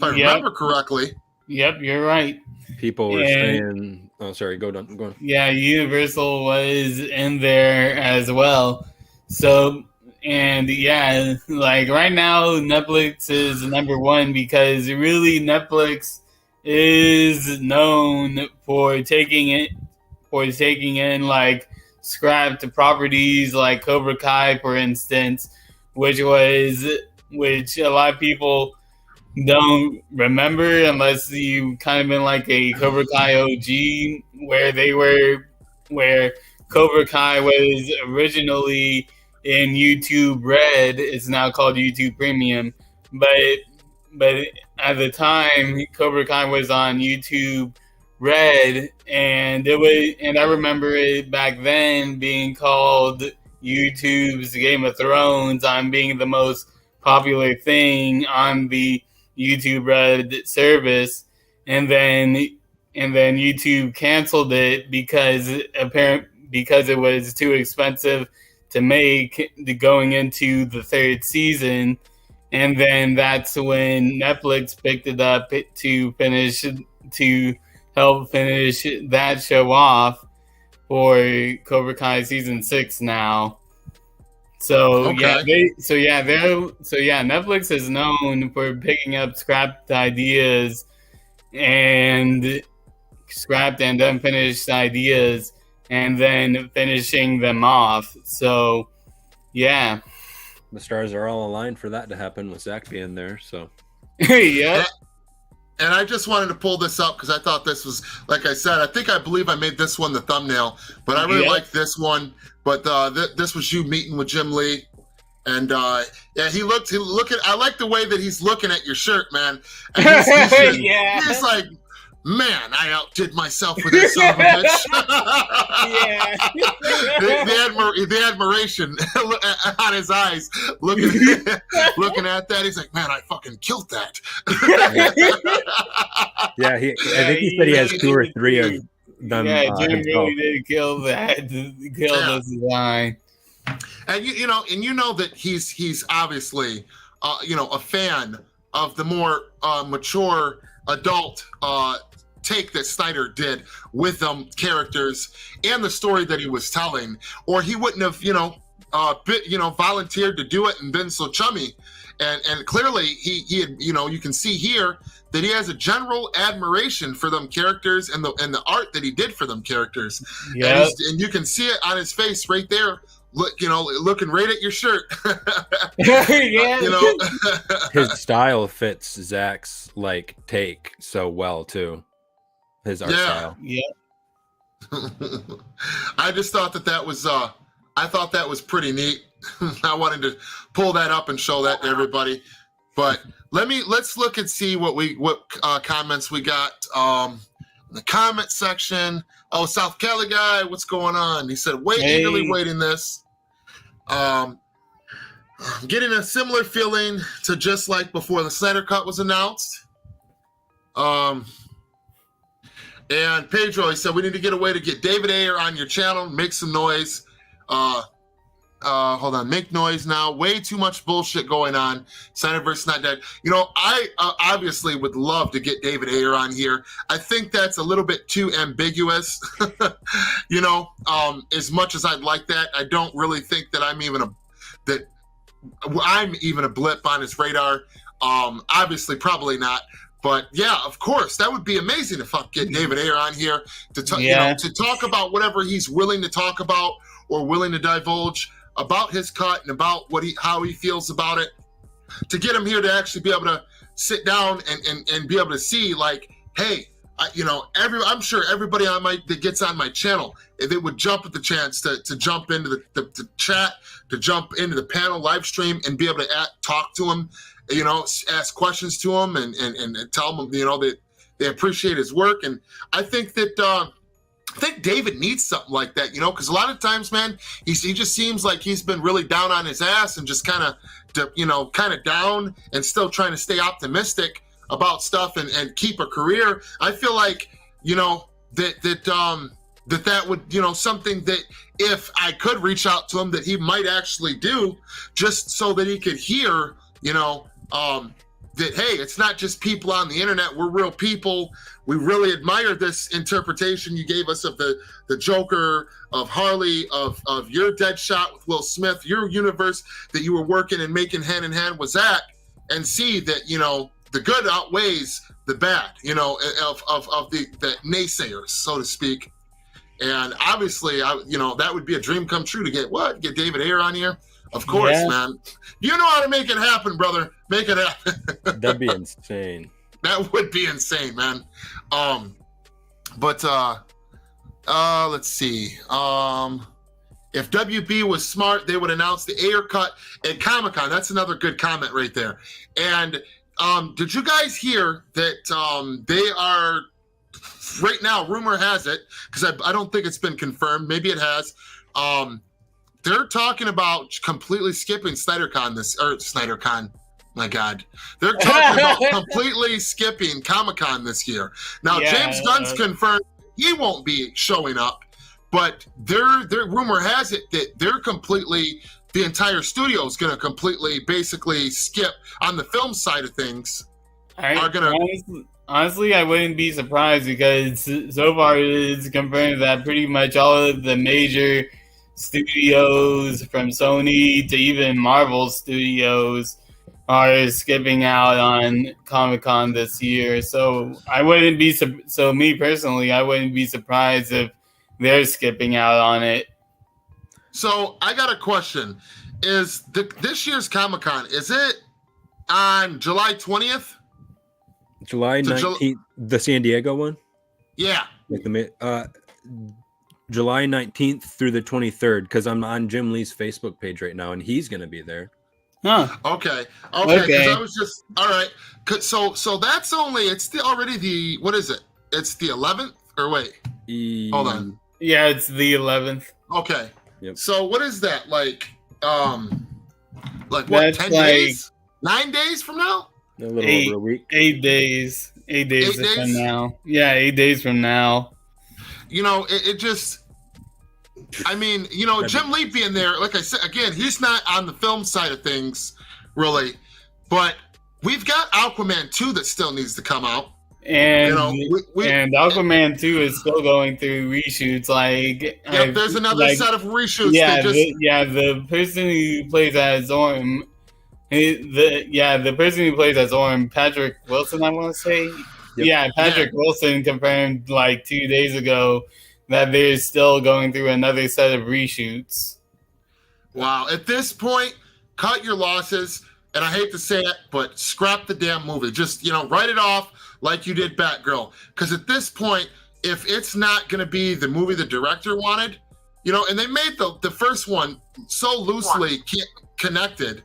remember correctly. Yep, you're right. People were saying, oh, sorry, go on. Yeah, Universal was in there as well. So, and yeah, like right now, Netflix is number one, because really Netflix is known for taking in like scrapped properties like Cobra Kai, for instance, which a lot of people don't remember unless you kind of been like a Cobra Kai OG, where Cobra Kai was originally in YouTube Red. It's now called YouTube Premium, but at the time Cobra Kai was on YouTube Red, and I remember it back then being called YouTube's Game of Thrones, on being the most popular thing on the YouTube Red service, and then YouTube canceled it because it was too expensive to make going into the third season, and then that's when Netflix picked it up to help finish that show off for Cobra Kai season 6 now. So Netflix is known for picking up scrapped ideas and scrapped and unfinished ideas and then finishing them off. So, yeah. The stars are all aligned for that to happen with Zach being there. So, Yeah. And I just wanted to pull this up because I thought this was, like I said, I believe I made this one the thumbnail, but I really like this one. But this was you meeting with Jim Lee. And yeah, he looking. I like the way that he's looking at your shirt, man. And he's like, man, I outdid myself with this son of a bitch. Yeah. the admiration on his eyes, looking at that. He's like, man, I fucking killed that. Yeah, I think he said he has 2 or 3 of them. Yeah, Jim really did kill that. Kill this design. And you know that he's obviously a fan of the more mature adult take that Snyder did with them characters and the story that he was telling, or he wouldn't have volunteered to do it and been so chummy. And clearly he had, you can see here that he has a general admiration for them characters and the art that he did for them characters. Yeah, and you can see it on his face right there. Look, looking right at your shirt. Yeah. His style fits Zach's take so well too. His art style. Yeah. I just thought that was I thought that was pretty neat. I wanted to pull that up and show that to everybody. But let's look and see what comments we got in the comment section. Oh, South Cali guy, what's going on? He said, eagerly waiting this. Getting a similar feeling to just like before the Snyder Cut was announced. And Pedro, he said, we need to get a way to get David Ayer on your channel, make some noise. Hold on, make noise now. Way too much bullshit going on. Snyderverse not dead. I obviously would love to get David Ayer on here. I think that's a little bit too ambiguous. As much as I'd like that, I don't really think that I'm even a blip on his radar. Obviously, probably not. But yeah, of course, that would be amazing to get David Ayer on here to talk about whatever he's willing to talk about or willing to divulge about his cut and about how he feels about it. To get him here to actually be able to sit down and be able to see, hey, I'm sure everybody that gets on my channel, if they would jump at the chance to jump into the chat, to jump into the panel live stream and be able to talk to him, ask questions to him and tell him, that they appreciate his work. And I think that, I think David needs something like that, because a lot of times, man, he just seems like he's been really down on his ass and just kind of down and still trying to stay optimistic about stuff and keep a career. I feel like, that would, something that if I could reach out to him that he might actually do, just so that he could hear, that, hey, it's not just people on the internet. We're real people. We really admire this interpretation you gave us of the Joker, of Harley, of your Deadshot with Will Smith, your universe that you were working and making hand in hand with Zach, and see that, the good outweighs the bad, of the naysayers, so to speak. And obviously, that would be a dream come true to get David Ayer on here. Of course, man. You know how to make it happen, brother. Make it happen. That'd be insane. That would be insane, man. Let's see. If WB was smart, they would announce the Ayer cut at Comic-Con. That's another good comment right there. And did you guys hear that they are right now, rumor has it, because I don't think it's been confirmed, maybe it has, they're talking about completely skipping SnyderCon. My God. They're talking about completely skipping Comic-Con this year. Now, James Gunn's confirmed he won't be showing up, but their rumor has it that the entire studio is going to completely basically skip on the film side of things. Honestly, I wouldn't be surprised because so far it's confirmed that pretty much all of the major studios from Sony to even Marvel Studios are skipping out on Comic-Con this year. So I wouldn't be so me personally, I wouldn't be surprised if they're skipping out on it. So I got a question: is this year's Comic-Con, is it on July 20th? July 19th, the San Diego one? Yeah. Like July 19th through the 23rd, because I'm on Jim Lee's Facebook page right now, and he's going to be there. Huh. Okay. Because I was just, all right. So that's only, already the, what is it? It's the 11th? Or wait. Hold on. Yeah, it's the 11th. Okay. Yep. So what is that? Like what, That's 10 like days? 9 days from now? A little over a week. 8 days. 8 days from now. Yeah, 8 days from now. You know, it just, I mean, you know, Jim Lee being there, like I said, again, he's not on the film side of things, really. But we've got Aquaman 2 that still needs to come out. And, you know, and Aquaman 2 is still going through reshoots. Like, there's another set of reshoots. Yeah, the person who plays as Orm, the person who plays as Orm, Patrick Wilson, I want to say. Yep. Yeah, Patrick Wilson confirmed like 2 days ago that they're still going through another set of reshoots. Wow. At this point, cut your losses. And I hate to say it, but scrap the damn movie. Just, you know, write it off like you did Batgirl. Because at this point, if it's not going to be the movie the director wanted, you know, and they made the first one so loosely connected,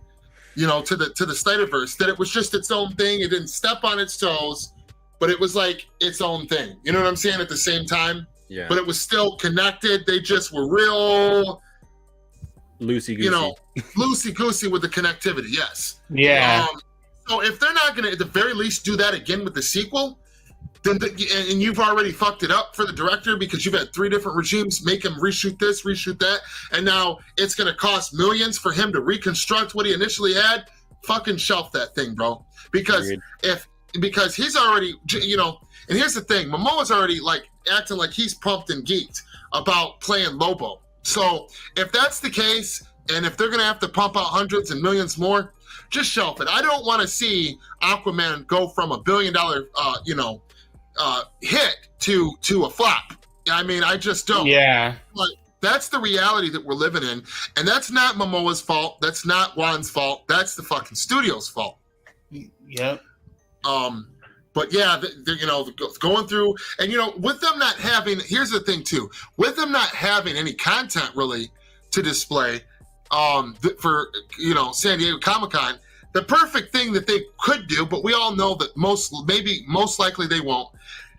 you know, to the Snyderverse that it was just its own thing. It didn't step on its toes, but it was like its own thing. You know what I'm saying? At the same time. Yeah. But it was still connected. They just were real loosey-goosey. You know, loosey-goosey with the connectivity, yes. Yeah. So if they're not going to, at the very least, do that again with the sequel, then and you've already fucked it up for the director because you've had 3 different regimes make him reshoot this, reshoot that, and now it's going to cost millions for him to reconstruct what he initially had, fucking shelf that thing, bro. Because because he's already, you know, and here's the thing, Momoa's already like acting like he's pumped and geeked about playing Lobo. So if that's the case, and if they're going to have to pump out hundreds and millions more, just shelf it. I don't want to see Aquaman go from $1 billion, hit to a flop. I mean, I just don't. Yeah. But that's the reality that we're living in, and that's not Momoa's fault. That's not Juan's fault. That's the fucking studio's fault. Yep. But yeah, they're, you know, going through, and you know, with them not having, here's the thing too, with them not having any content really to display, for, you know, San Diego Comic-Con, the perfect thing that they could do, but we all know that most likely they won't.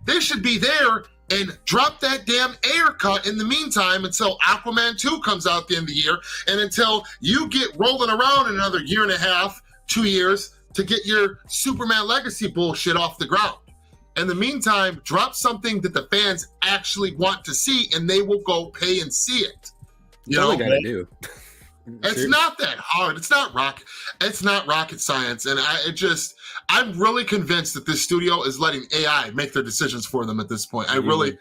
They should be there and drop that damn Ayer cut in the meantime until Aquaman 2 comes out at the end of the year, and until you get rolling around in another year and a half, 2 years, to get your Superman legacy bullshit off the ground. In the meantime, drop something that the fans actually want to see, and they will go pay and see it. You know, gotta do. It's not that hard. It's not rocket science. And I'm really convinced that this studio is letting AI make their decisions for them at this point. I really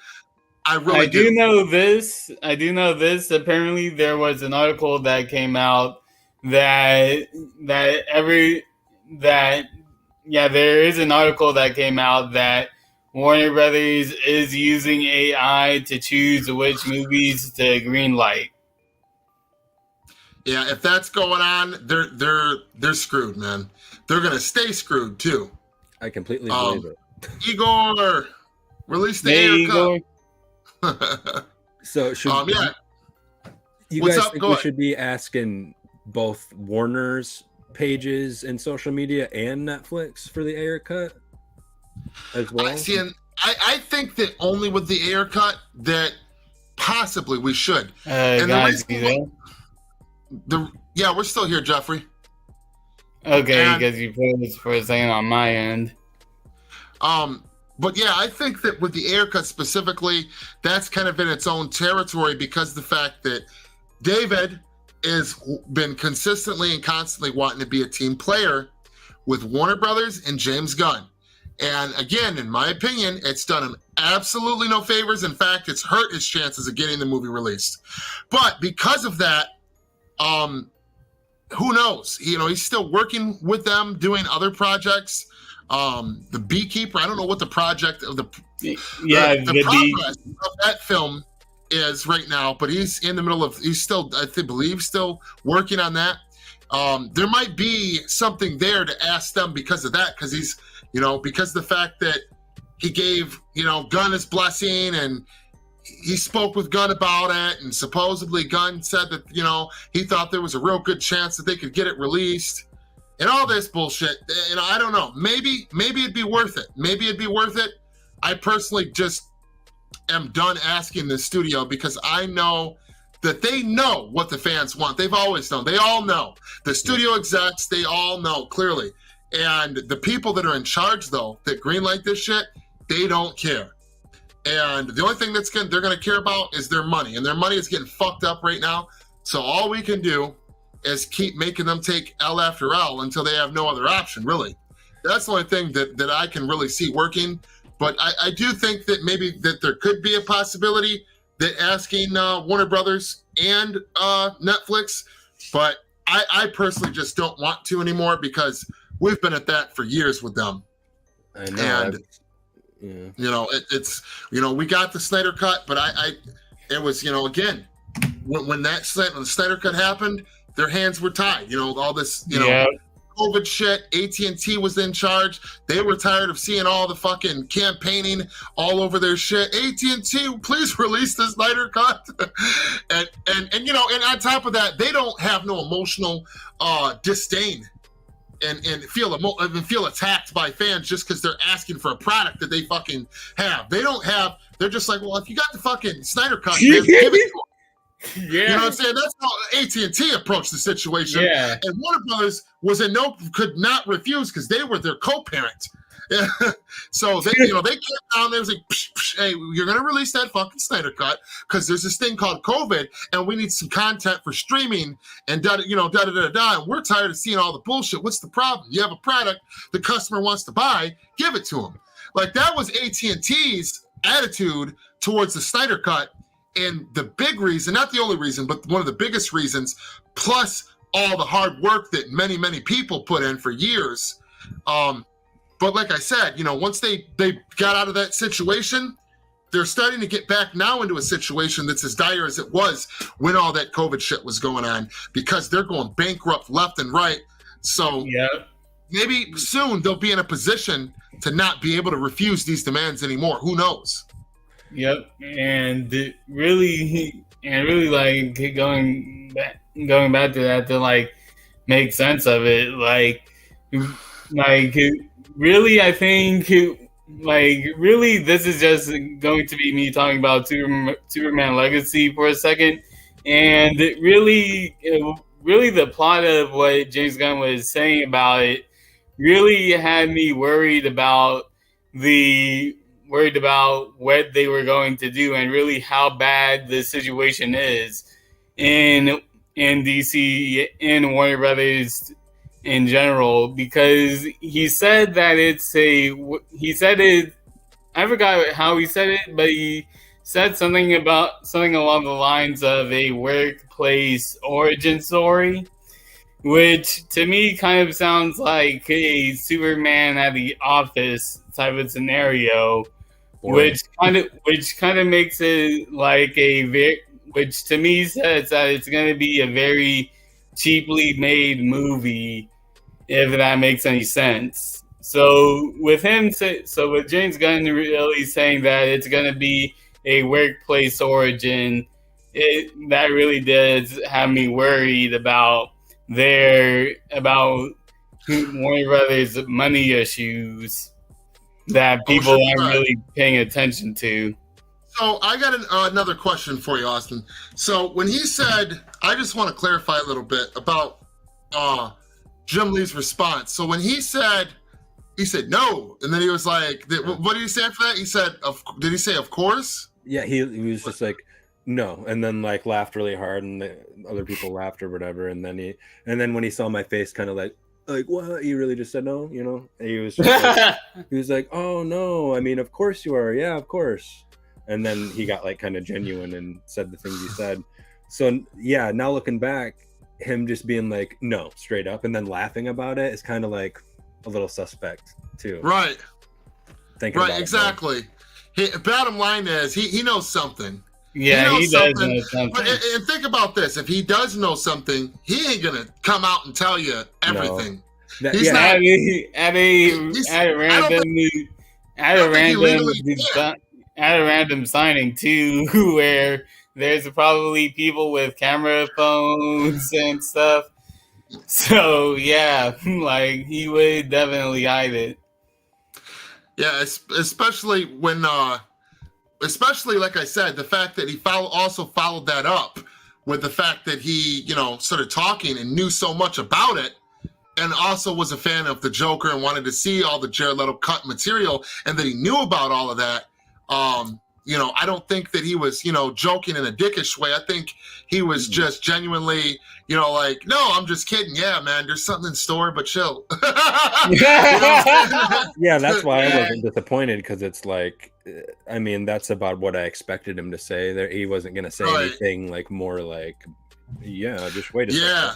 do know this. Apparently there was an article that came out there is an article that came out that Warner Brothers is using AI to choose which movies to greenlight. Yeah, if that's going on, they're screwed, man. They're gonna stay screwed too. I completely believe it. Igor, release the Ayer cut. So should you What's guys up? think Go we ahead. should be asking both Warner's pages and social media and Netflix for the Ayer cut as well? I think that only with the Ayer cut that possibly we should. And guys, we're still here, Jeffrey. Okay, because you put this for a second on my end. But yeah, I think that with the Ayer cut specifically, that's kind of in its own territory because the fact that David has been consistently and constantly wanting to be a team player with Warner Brothers and James Gunn. And again, in my opinion, it's done him absolutely no favors. In fact, it's hurt his chances of getting the movie released. But because of that, who knows? He's still working with them, doing other projects. The Beekeeper, I don't know what the project of the progress of that film is right now, but he's in the middle of, he's still, I believe, still working on that. There might be something there to ask them because of that, because he's, because of the fact that he gave, Gunn his blessing, and he spoke with Gunn about it, and supposedly Gunn said that, he thought there was a real good chance that they could get it released, and all this bullshit. I don't know. Maybe it'd be worth it. Maybe it'd be worth it. I personally just am done asking the studio, because I know that they know what the fans want. They've always known. They all know. The studio execs, they all know clearly. And the people that are in charge, though, that greenlight this shit, they don't care. And the only thing they're going to care about is their money. And their money is getting fucked up right now. So all we can do is keep making them take L after L until they have no other option, really. That's the only thing that I can really see working. But I do think that maybe that there could be a possibility that asking Warner Brothers and Netflix, but I personally just don't want to anymore, because we've been at that for years with them. I know. And it's we got the Snyder Cut, but it was when the Snyder Cut happened, their hands were tied. All this COVID shit. AT&T was in charge. They were tired of seeing all the fucking campaigning all over their shit. AT&T, please release the Snyder Cut. and on top of that, they don't have no emotional disdain and feel attacked by fans just because they're asking for a product that they fucking have. They don't have. They're just like, well, if you got the fucking Snyder Cut, man, give it to them. Yeah. You know what I'm saying? That's how AT&T approached the situation. Yeah. And Warner Brothers could not refuse, because they were their co-parent. So they came down there, was like, psh, psh, hey, you're going to release that fucking Snyder Cut, because there's this thing called COVID, and we need some content for streaming, and da-da-da-da-da. And we're tired of seeing all the bullshit. What's the problem? You have a product the customer wants to buy, give it to them. Like, that was AT&T's attitude towards the Snyder Cut. And the big reason, not the only reason, but one of the biggest reasons, plus all the hard work that many, many people put in for years. But like I said, once they got out of that situation, they're starting to get back now into a situation that's as dire as it was when all that COVID shit was going on, because they're going bankrupt left and right. So maybe soon they'll be in a position to not be able to refuse these demands anymore. Who knows? Yep, and really like going back to that, to like make sense of it, like really, I think really this is just going to be me talking about Superman Legacy for a second, and really the plot of what James Gunn was saying about it really had me worried about what they were going to do, and really how bad the situation is in DC, in Warner Brothers in general, because he said that I forgot how he said it, but he said something along the lines of a workplace origin story, which to me kind of sounds like a Superman at the office type of scenario. Which kind of makes it like which to me says that it's going to be a very cheaply made movie, if that makes any sense. So with James Gunn really saying that it's going to be a workplace origin, that really does have me worried about Warner Brothers' money issues that people aren't really paying attention to. So I got another question for you, Austin. So when he said, I just want to clarify a little bit about Jim Lee's response. So when he said no, and then he was like, what did he say after that? He said, did he say of course? Yeah, he was just like, no, and then like laughed really hard, and the other people laughed or whatever, and then when he saw my face, kind of like what? You really just said no, And he was just like, he was like, oh no, I mean, of course you are, yeah, of course. And then he got like kind of genuine and said the things he said. So yeah, now looking back, him just being like, no, straight up, and then laughing about it is kind of like a little suspect too. Right. Thinking about Exactly. Bottom line is he knows something. Yeah, he does know something. But, and think about this: if he does know something, he ain't gonna come out and tell you everything. No. He's not. At a random signing too, where there's probably people with camera phones and stuff. So yeah, like he would definitely hide it. Yeah, especially when, especially like I said, the fact that he also followed that up with the fact that he, started talking and knew so much about it, and also was a fan of the Joker and wanted to see all the Jared Leto cut material, and that he knew about all of that. I don't think that he was, joking in a dickish way. I think he was just genuinely, like, no, I'm just kidding. Yeah, man, there's something in store, but chill. Yeah, that's why I wasn't disappointed, because it's like, I mean, that's about what I expected him to say. There, he wasn't going to say anything like more like, yeah, just wait a second.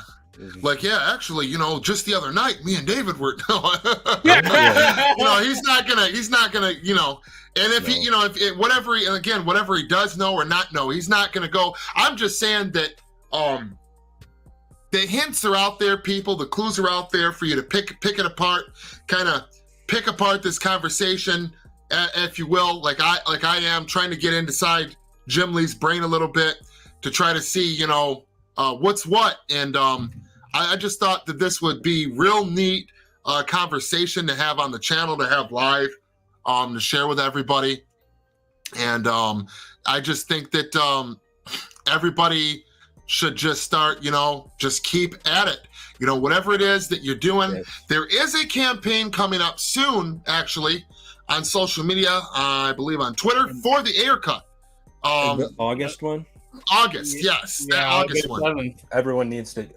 Like, yeah, actually, just the other night, me and David were. He's not gonna, and if he, whatever he does know or not know, he's not gonna go. I'm just saying that, the hints are out there, people. The clues are out there for you to pick it apart, kind of pick apart this conversation, if you will. Like I am trying to get inside Jim Lee's brain a little bit to try to see, what's what, and I just thought that this would be real neat conversation to have on the channel, to have live, to share with everybody. And I just think that everybody should just start, just keep at it. Whatever it is that you're doing. Yes. There is a campaign coming up soon, actually, on social media, I believe on Twitter, for the Ayer cut. The August one? August, yes. Yeah, that August one. 7th. Everyone needs to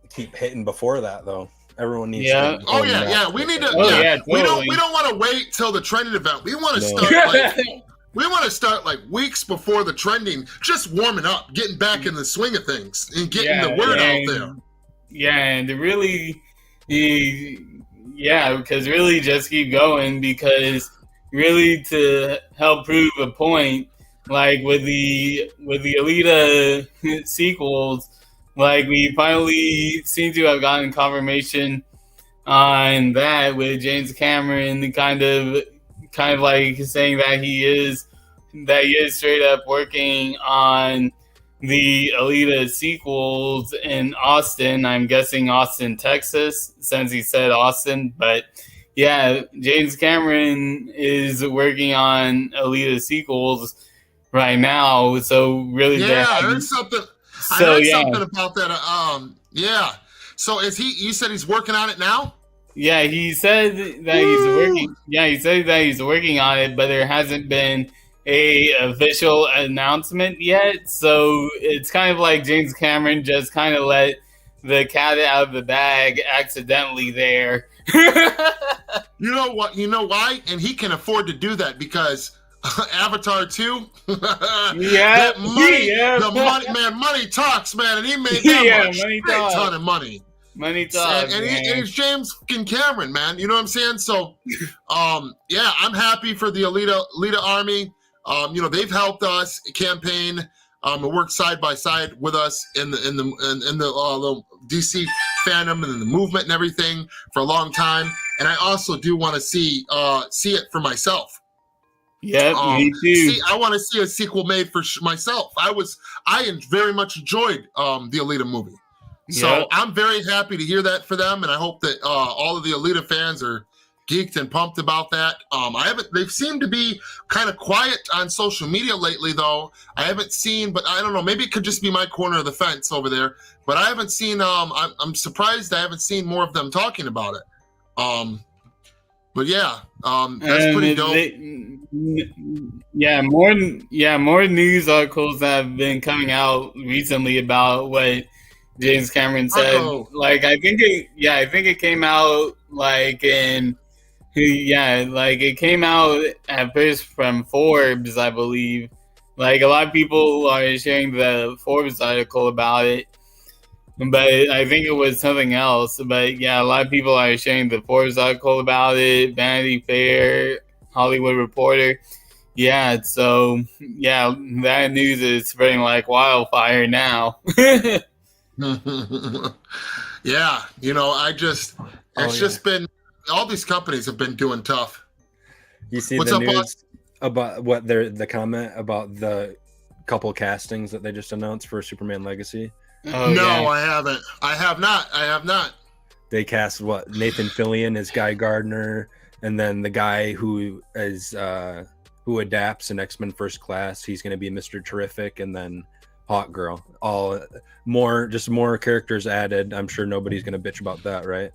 keep hitting before that, though. Everyone needs to. Oh yeah. We need to. Totally. We don't want to wait till the trending event. We want to start we want to start like weeks before the trending, just warming up, getting back in the swing of things, and getting the word out there. Yeah, and to really, because really just keep going, because really to help prove a point, like with the Alita sequels. Like, we finally seem to have gotten confirmation on that with James Cameron kind of like saying that he is straight up working on the Alita sequels in Austin. I'm guessing Austin, Texas, since he said Austin. But yeah, James Cameron is working on Alita sequels right now. So really, I heard something. I heard something about that. So you said he's working on it now? Yeah, he said that he's working. Yeah, he said that he's working on it, but there hasn't been a official announcement yet. So it's kind of like James Cameron just kind of let the cat out of the bag accidentally there. You know what? You know why? And he can afford to do that because Avatar 2. The money, man. Money talks, man, and he made that a ton of money. Money talks, and it's James Cameron, man. You know what I'm saying? So, I'm happy for the Alita Army. They've helped us campaign, and work side by side with us in the DC fandom and in the movement and everything for a long time. And I also do want to see it for myself. Yeah, me too. I want to see a sequel made for myself. I very much enjoyed the Alita movie, so I'm very happy to hear that for them, and I hope that all of the Alita fans are geeked and pumped about that. They've seemed to be kind of quiet on social media lately, though. I haven't seen, but I don't know. Maybe it could just be my corner of the fence over there. But I haven't seen. I'm surprised I haven't seen more of them talking about it. But that's pretty dope. More news articles that have been coming out recently about what James Cameron said. Uh-oh. Like, I think it came out it came out at first from Forbes, I believe. Like, a lot of people are sharing the Forbes article about it. but I think it was something else. But yeah, a lot of people are sharing the Forbes article about it, Vanity Fair, Hollywood Reporter. Yeah, so yeah, that news is spreading like wildfire now. Yeah, it's just been, all these companies have been doing tough. You see What's the up, news boss? about what the comment about the couple castings that they just announced for Superman Legacy? Oh, No, yeah. I haven't. I have not. They cast Nathan Fillion as Guy Gardner, and then the guy who is who adapts in X-Men First Class, he's going to be Mr. Terrific, and then Hawk Girl. All more characters added. I'm sure nobody's going to bitch about that, right?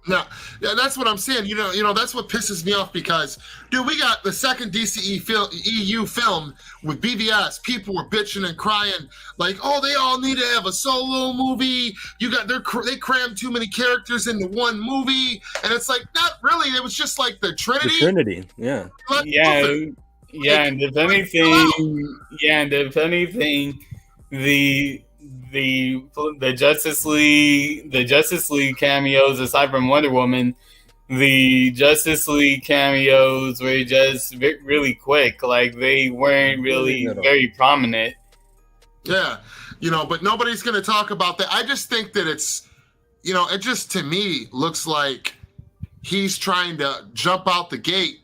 No, yeah, that's what I'm saying. That's what pisses me off because, dude, we got the second EU film with BVS. People were bitching and crying like, oh, they all need to have a solo movie. They crammed too many characters into one movie, and it's like, not really. It was just like the Trinity. The Trinity, yeah. Yeah, and the funny thing, the Justice League cameos, aside from Wonder Woman, the Justice League cameos were just really quick. Like, they weren't really very prominent. Yeah, but nobody's going to talk about that. I just think that it's, it just to me looks like he's trying to jump out the gate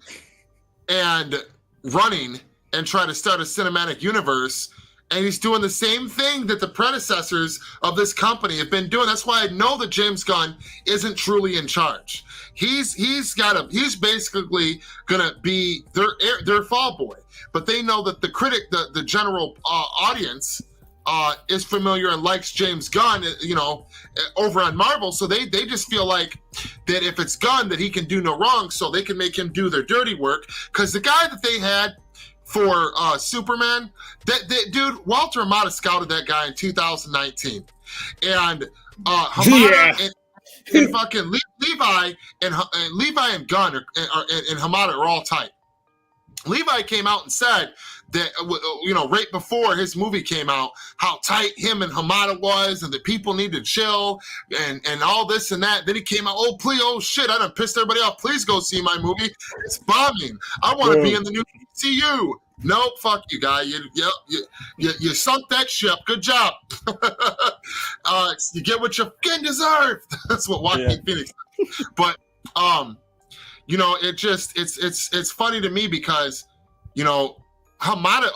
and running and try to start a cinematic universe. And he's doing the same thing that the predecessors of this company have been doing. That's why I know that James Gunn isn't truly in charge. He's basically gonna be their fall boy. But they know that the general audience is familiar and likes James Gunn, over on Marvel. So they just feel like that if it's Gunn, that he can do no wrong. So they can make him do their dirty work. Because the guy that they had for Superman, that dude, Walter Amada scouted that guy in 2019, and Hamada and fucking Levi and Gunn and Hamada are all tight. Levi came out and said that right before his movie came out, how tight him and Hamada was, and that people need to chill and all this and that. Then he came out, oh shit, I done pissed everybody off. Please go see my movie. It's bombing. I want to be in the new DCU. Nope, fuck you, guy. You sunk that ship. Good job. You get what you fucking deserve. That's what Joaquin Phoenix said. But it's funny to me because Hamada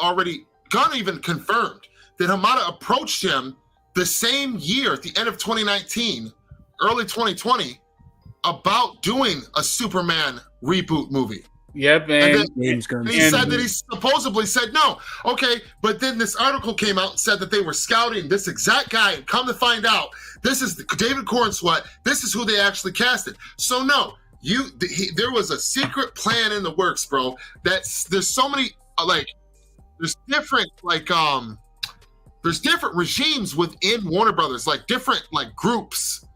Gunn even confirmed that Hamada approached him the same year at the end of 2019, early 2020, about doing a Superman reboot movie. Yep, and he said that he supposedly said no. Okay, but then this article came out and said that they were scouting this exact guy, and come to find out, this is David Cornsweet. This is who they actually casted. So no, there was a secret plan in the works, bro. There's so many there's different regimes within Warner Brothers, different groups,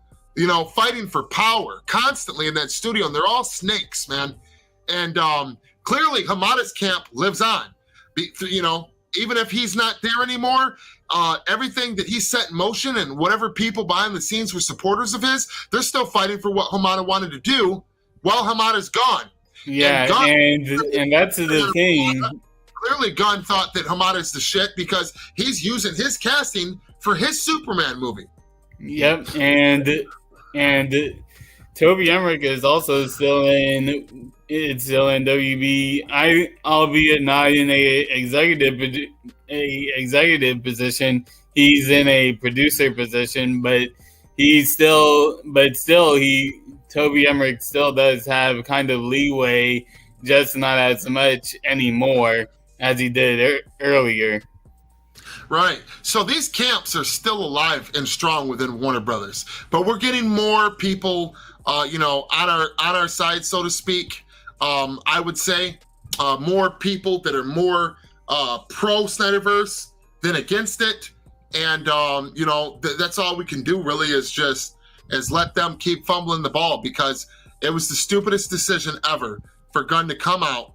fighting for power constantly in that studio, and they're all snakes, man. And clearly Hamada's camp lives on. Even if he's not there anymore, everything that he set in motion and whatever people behind the scenes were supporters of his, they're still fighting for what Hamada wanted to do while Hamada's gone. Yeah, and that's the thing. Clearly Gunn thought that Hamada's the shit because he's using his casting for his Superman movie. Yep, and Toby Emmerich is also still in WB, albeit not in a executive position. He's in a producer position, but Toby Emmerich still does have kind of leeway, just not as much anymore as he did earlier. Right. So these camps are still alive and strong within Warner Brothers, but we're getting more people, on our side, so to speak. I would say more people that are more pro Snyderverse than against it, and that's all we can do really is let them keep fumbling the ball, because it was the stupidest decision ever for Gunn to come out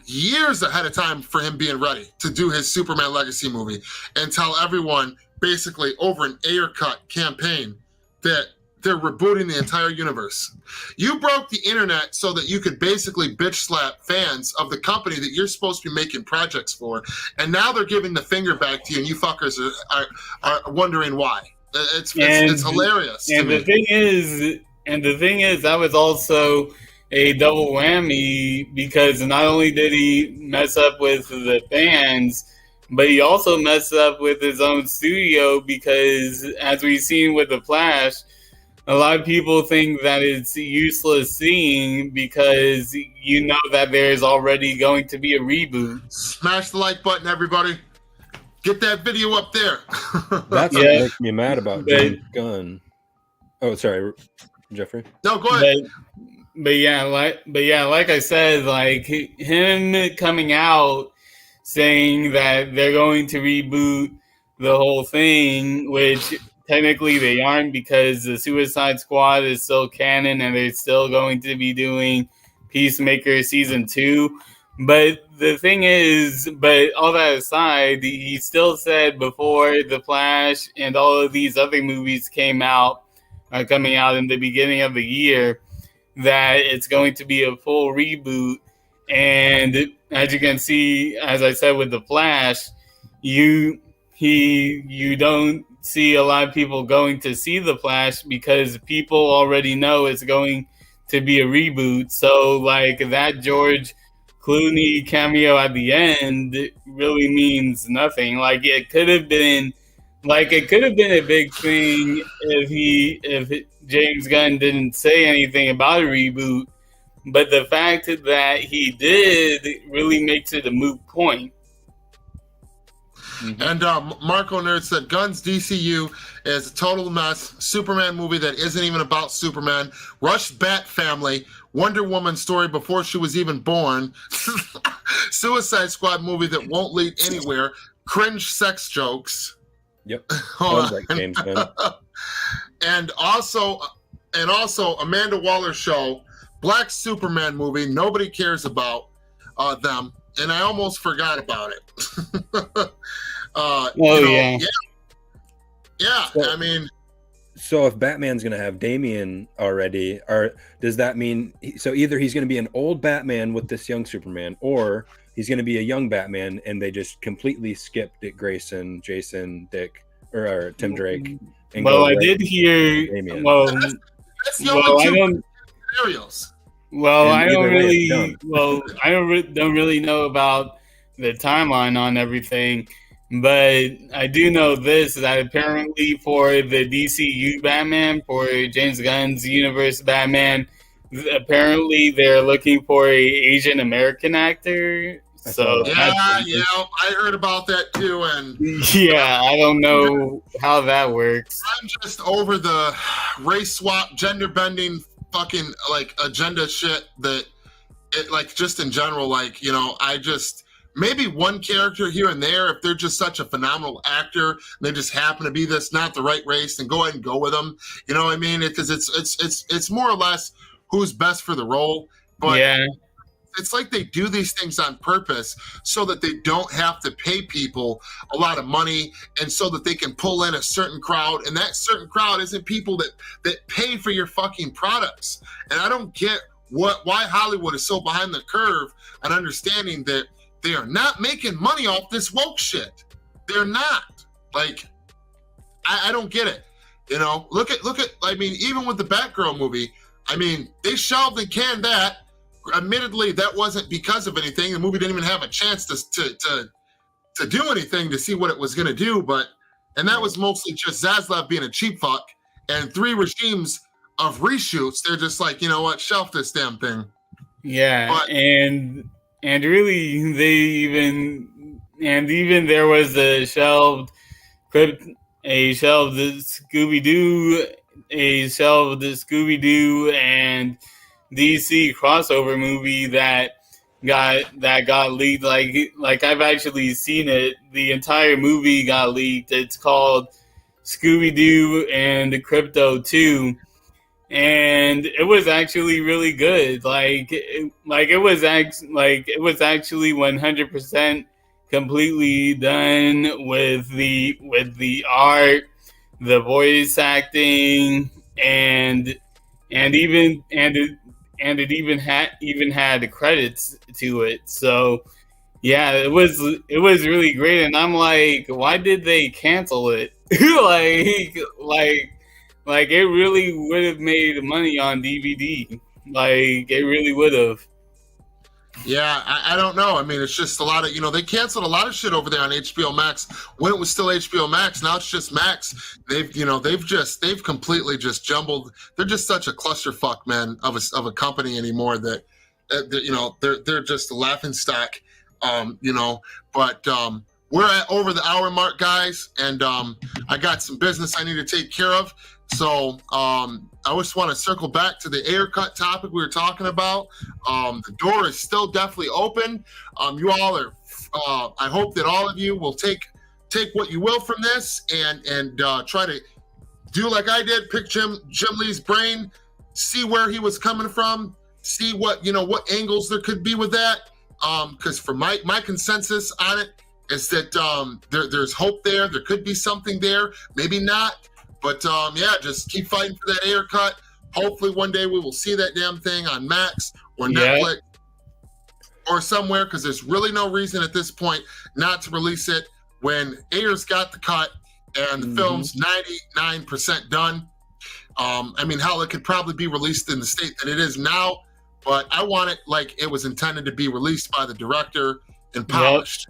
years ahead of time for him being ready to do his Superman Legacy movie and tell everyone basically over an Ayer cut campaign that they're rebooting the entire universe. You broke the internet so that you could basically bitch slap fans of the company that you're supposed to be making projects for, and now they're giving the finger back to you, and you fuckers are wondering why. It's hilarious. And the thing is, that was also a double whammy, because not only did he mess up with the fans, but he also messed up with his own studio, because as we've seen with The Flash, a lot of people think that it's useless seeing because you know that there's already going to be a reboot. Smash the like button, everybody. Get that video up there. That's what makes me mad about James Gunn. Oh, sorry, Jeffrey. No, go ahead. But like I said, like him coming out saying that they're going to reboot the whole thing, which technically they aren't, because the Suicide Squad is still canon and they're still going to be doing Peacemaker season 2. But the thing is, but all that aside, he still said before The Flash and all of these other movies coming out in the beginning of the year, that it's going to be a full reboot. And as you can see, as I said with The Flash, you don't see a lot of people going to see The Flash because people already know it's going to be a reboot. So like that George Clooney cameo at the end really means nothing. Like it could have been a big thing if James Gunn didn't say anything about a reboot, but the fact that he did really makes it a moot point. And Marco Nerd said, Gunn's DCU is a total mess. Superman movie that isn't even about Superman. Rush Bat Family. Wonder Woman story before she was even born. Suicide Squad movie that won't lead anywhere. Cringe sex jokes. Yep. Sounds like James Gunn. And also Amanda Waller show. Black Superman movie. Nobody cares about them. And I almost forgot about it. Yeah. I mean, so if Batman's going to have Damian already, does that mean so either he's going to be an old Batman with this young Superman, or he's going to be a young Batman and they just completely skipped Dick Grayson, Jason, Dick, or Tim Drake? Well, I did hear. Damian. that's the only two scenarios. Well, I don't really. Well, I don't really know about the timeline on everything, but I do know this: that apparently for the DCU Batman, for James Gunn's universe Batman, apparently they're looking for a Asian American actor. So I heard about that too, and I don't know how that works. I'm just over the race swap, gender bending, fucking like agenda shit that it like just in general, like, you know, I just maybe one character here and there, if they're just such a phenomenal actor and they just happen to be this not the right race, then go ahead and go with them. You know what I mean? Because it's more or less who's best for the role. But it's like they do these things on purpose so that they don't have to pay people a lot of money, and so that they can pull in a certain crowd, and that certain crowd isn't people that pay for your fucking products. And I don't get why Hollywood is so behind the curve on understanding that they are not making money off this woke shit. They're not. Like, I don't get it. You know, look at I mean, even with the Batgirl movie, I mean, they shelved and canned that. Admittedly, that wasn't because of anything. The movie didn't even have a chance to do anything to see what it was going to do. And that was mostly just Zaslav being a cheap fuck and 3 regimes of reshoots. They're just like, you know what, shelf this damn thing. Yeah, and really, even there was a shelved Scooby-Doo and DC crossover movie that got leaked. Like I've actually seen it. The entire movie got leaked. It's called Scooby-Doo and the Crypto 2, and it was actually really good. It was actually 100% completely done with the art, the voice acting, and it even had credits to it. So yeah, it was really great, and I'm like, why did they cancel it? like it really would have made money on DVD. Like it really would have. Yeah, I don't know. I mean, it's just a lot of, they canceled a lot of shit over there on HBO Max when it was still HBO Max. Now it's just Max. They've completely just jumbled. They're just such a clusterfuck, man, of a company anymore that, they're just a laughing stock, but we're at over the hour mark, guys. And I got some business I need to take care of. So I just want to circle back to the Ayer cut topic we were talking about. The door is still definitely open. You all are. I hope that all of you will take what you will from this and try to do like I did. Pick Jim Lee's brain, see where he was coming from, see what angles there could be with that. Because for my consensus on it is that there's hope there. There could be something there, maybe not. But just keep fighting for that Ayer cut. Hopefully one day we will see that damn thing on Max or Netflix or somewhere, because there's really no reason at this point not to release it when Ayer's got the cut and the film's 99% done. I mean, hell, it could probably be released in the state that it is now, but I want it like it was intended to be released by the director and polished,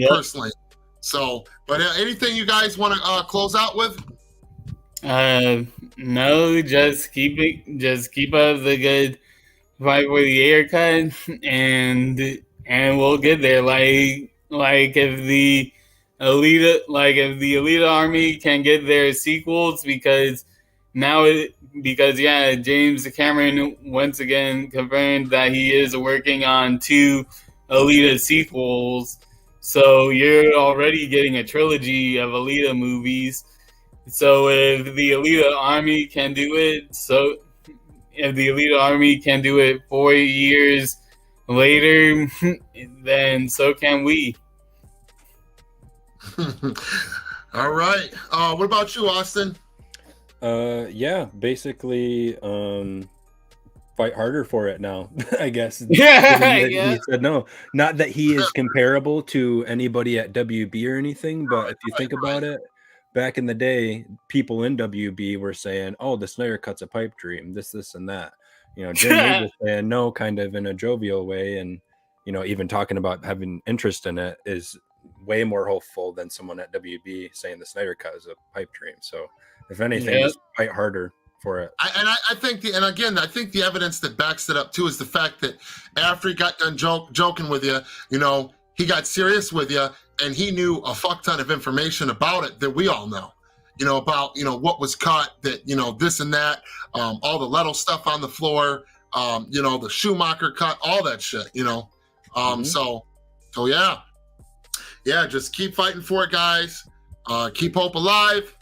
personally. So, but anything you guys want to close out with? No, just keep up the good fight for the Ayer cut, and we'll get there. Like if the Elite Army can get their sequels, because James Cameron once again confirmed that he is working on 2 Alita sequels. So you're already getting a trilogy of Alita movies. So if the Alita Army can do it, 4 years later, then so can we. All right. What about you, Austin? Basically, fight harder for it now, I guess. He said no. Not that he is comparable to anybody at WB or anything, but if you think about it, back in the day, people in WB were saying, "Oh, the Snyder Cut's a pipe dream. This, and that." Jim Lee was saying no, kind of in a jovial way, and even talking about having interest in it is way more hopeful than someone at WB saying the Snyder Cut is a pipe dream. So, if anything, just fight harder for it. I think the evidence that backs it up too is the fact that after he got done joking with you, he got serious with you, and he knew a fuck ton of information about it that we all know, about, what was cut, that, this and that, all the Leto stuff on the floor, the Schumacher cut, all that shit, so yeah, just keep fighting for it, guys. Keep hope alive.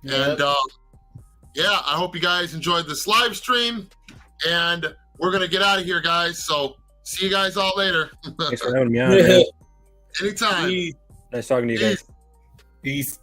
And I hope you guys enjoyed this live stream, and we're going to get out of here, guys. So see you guys all later. Thanks for having me on. Man. Anytime. Nice talking to you guys. Peace.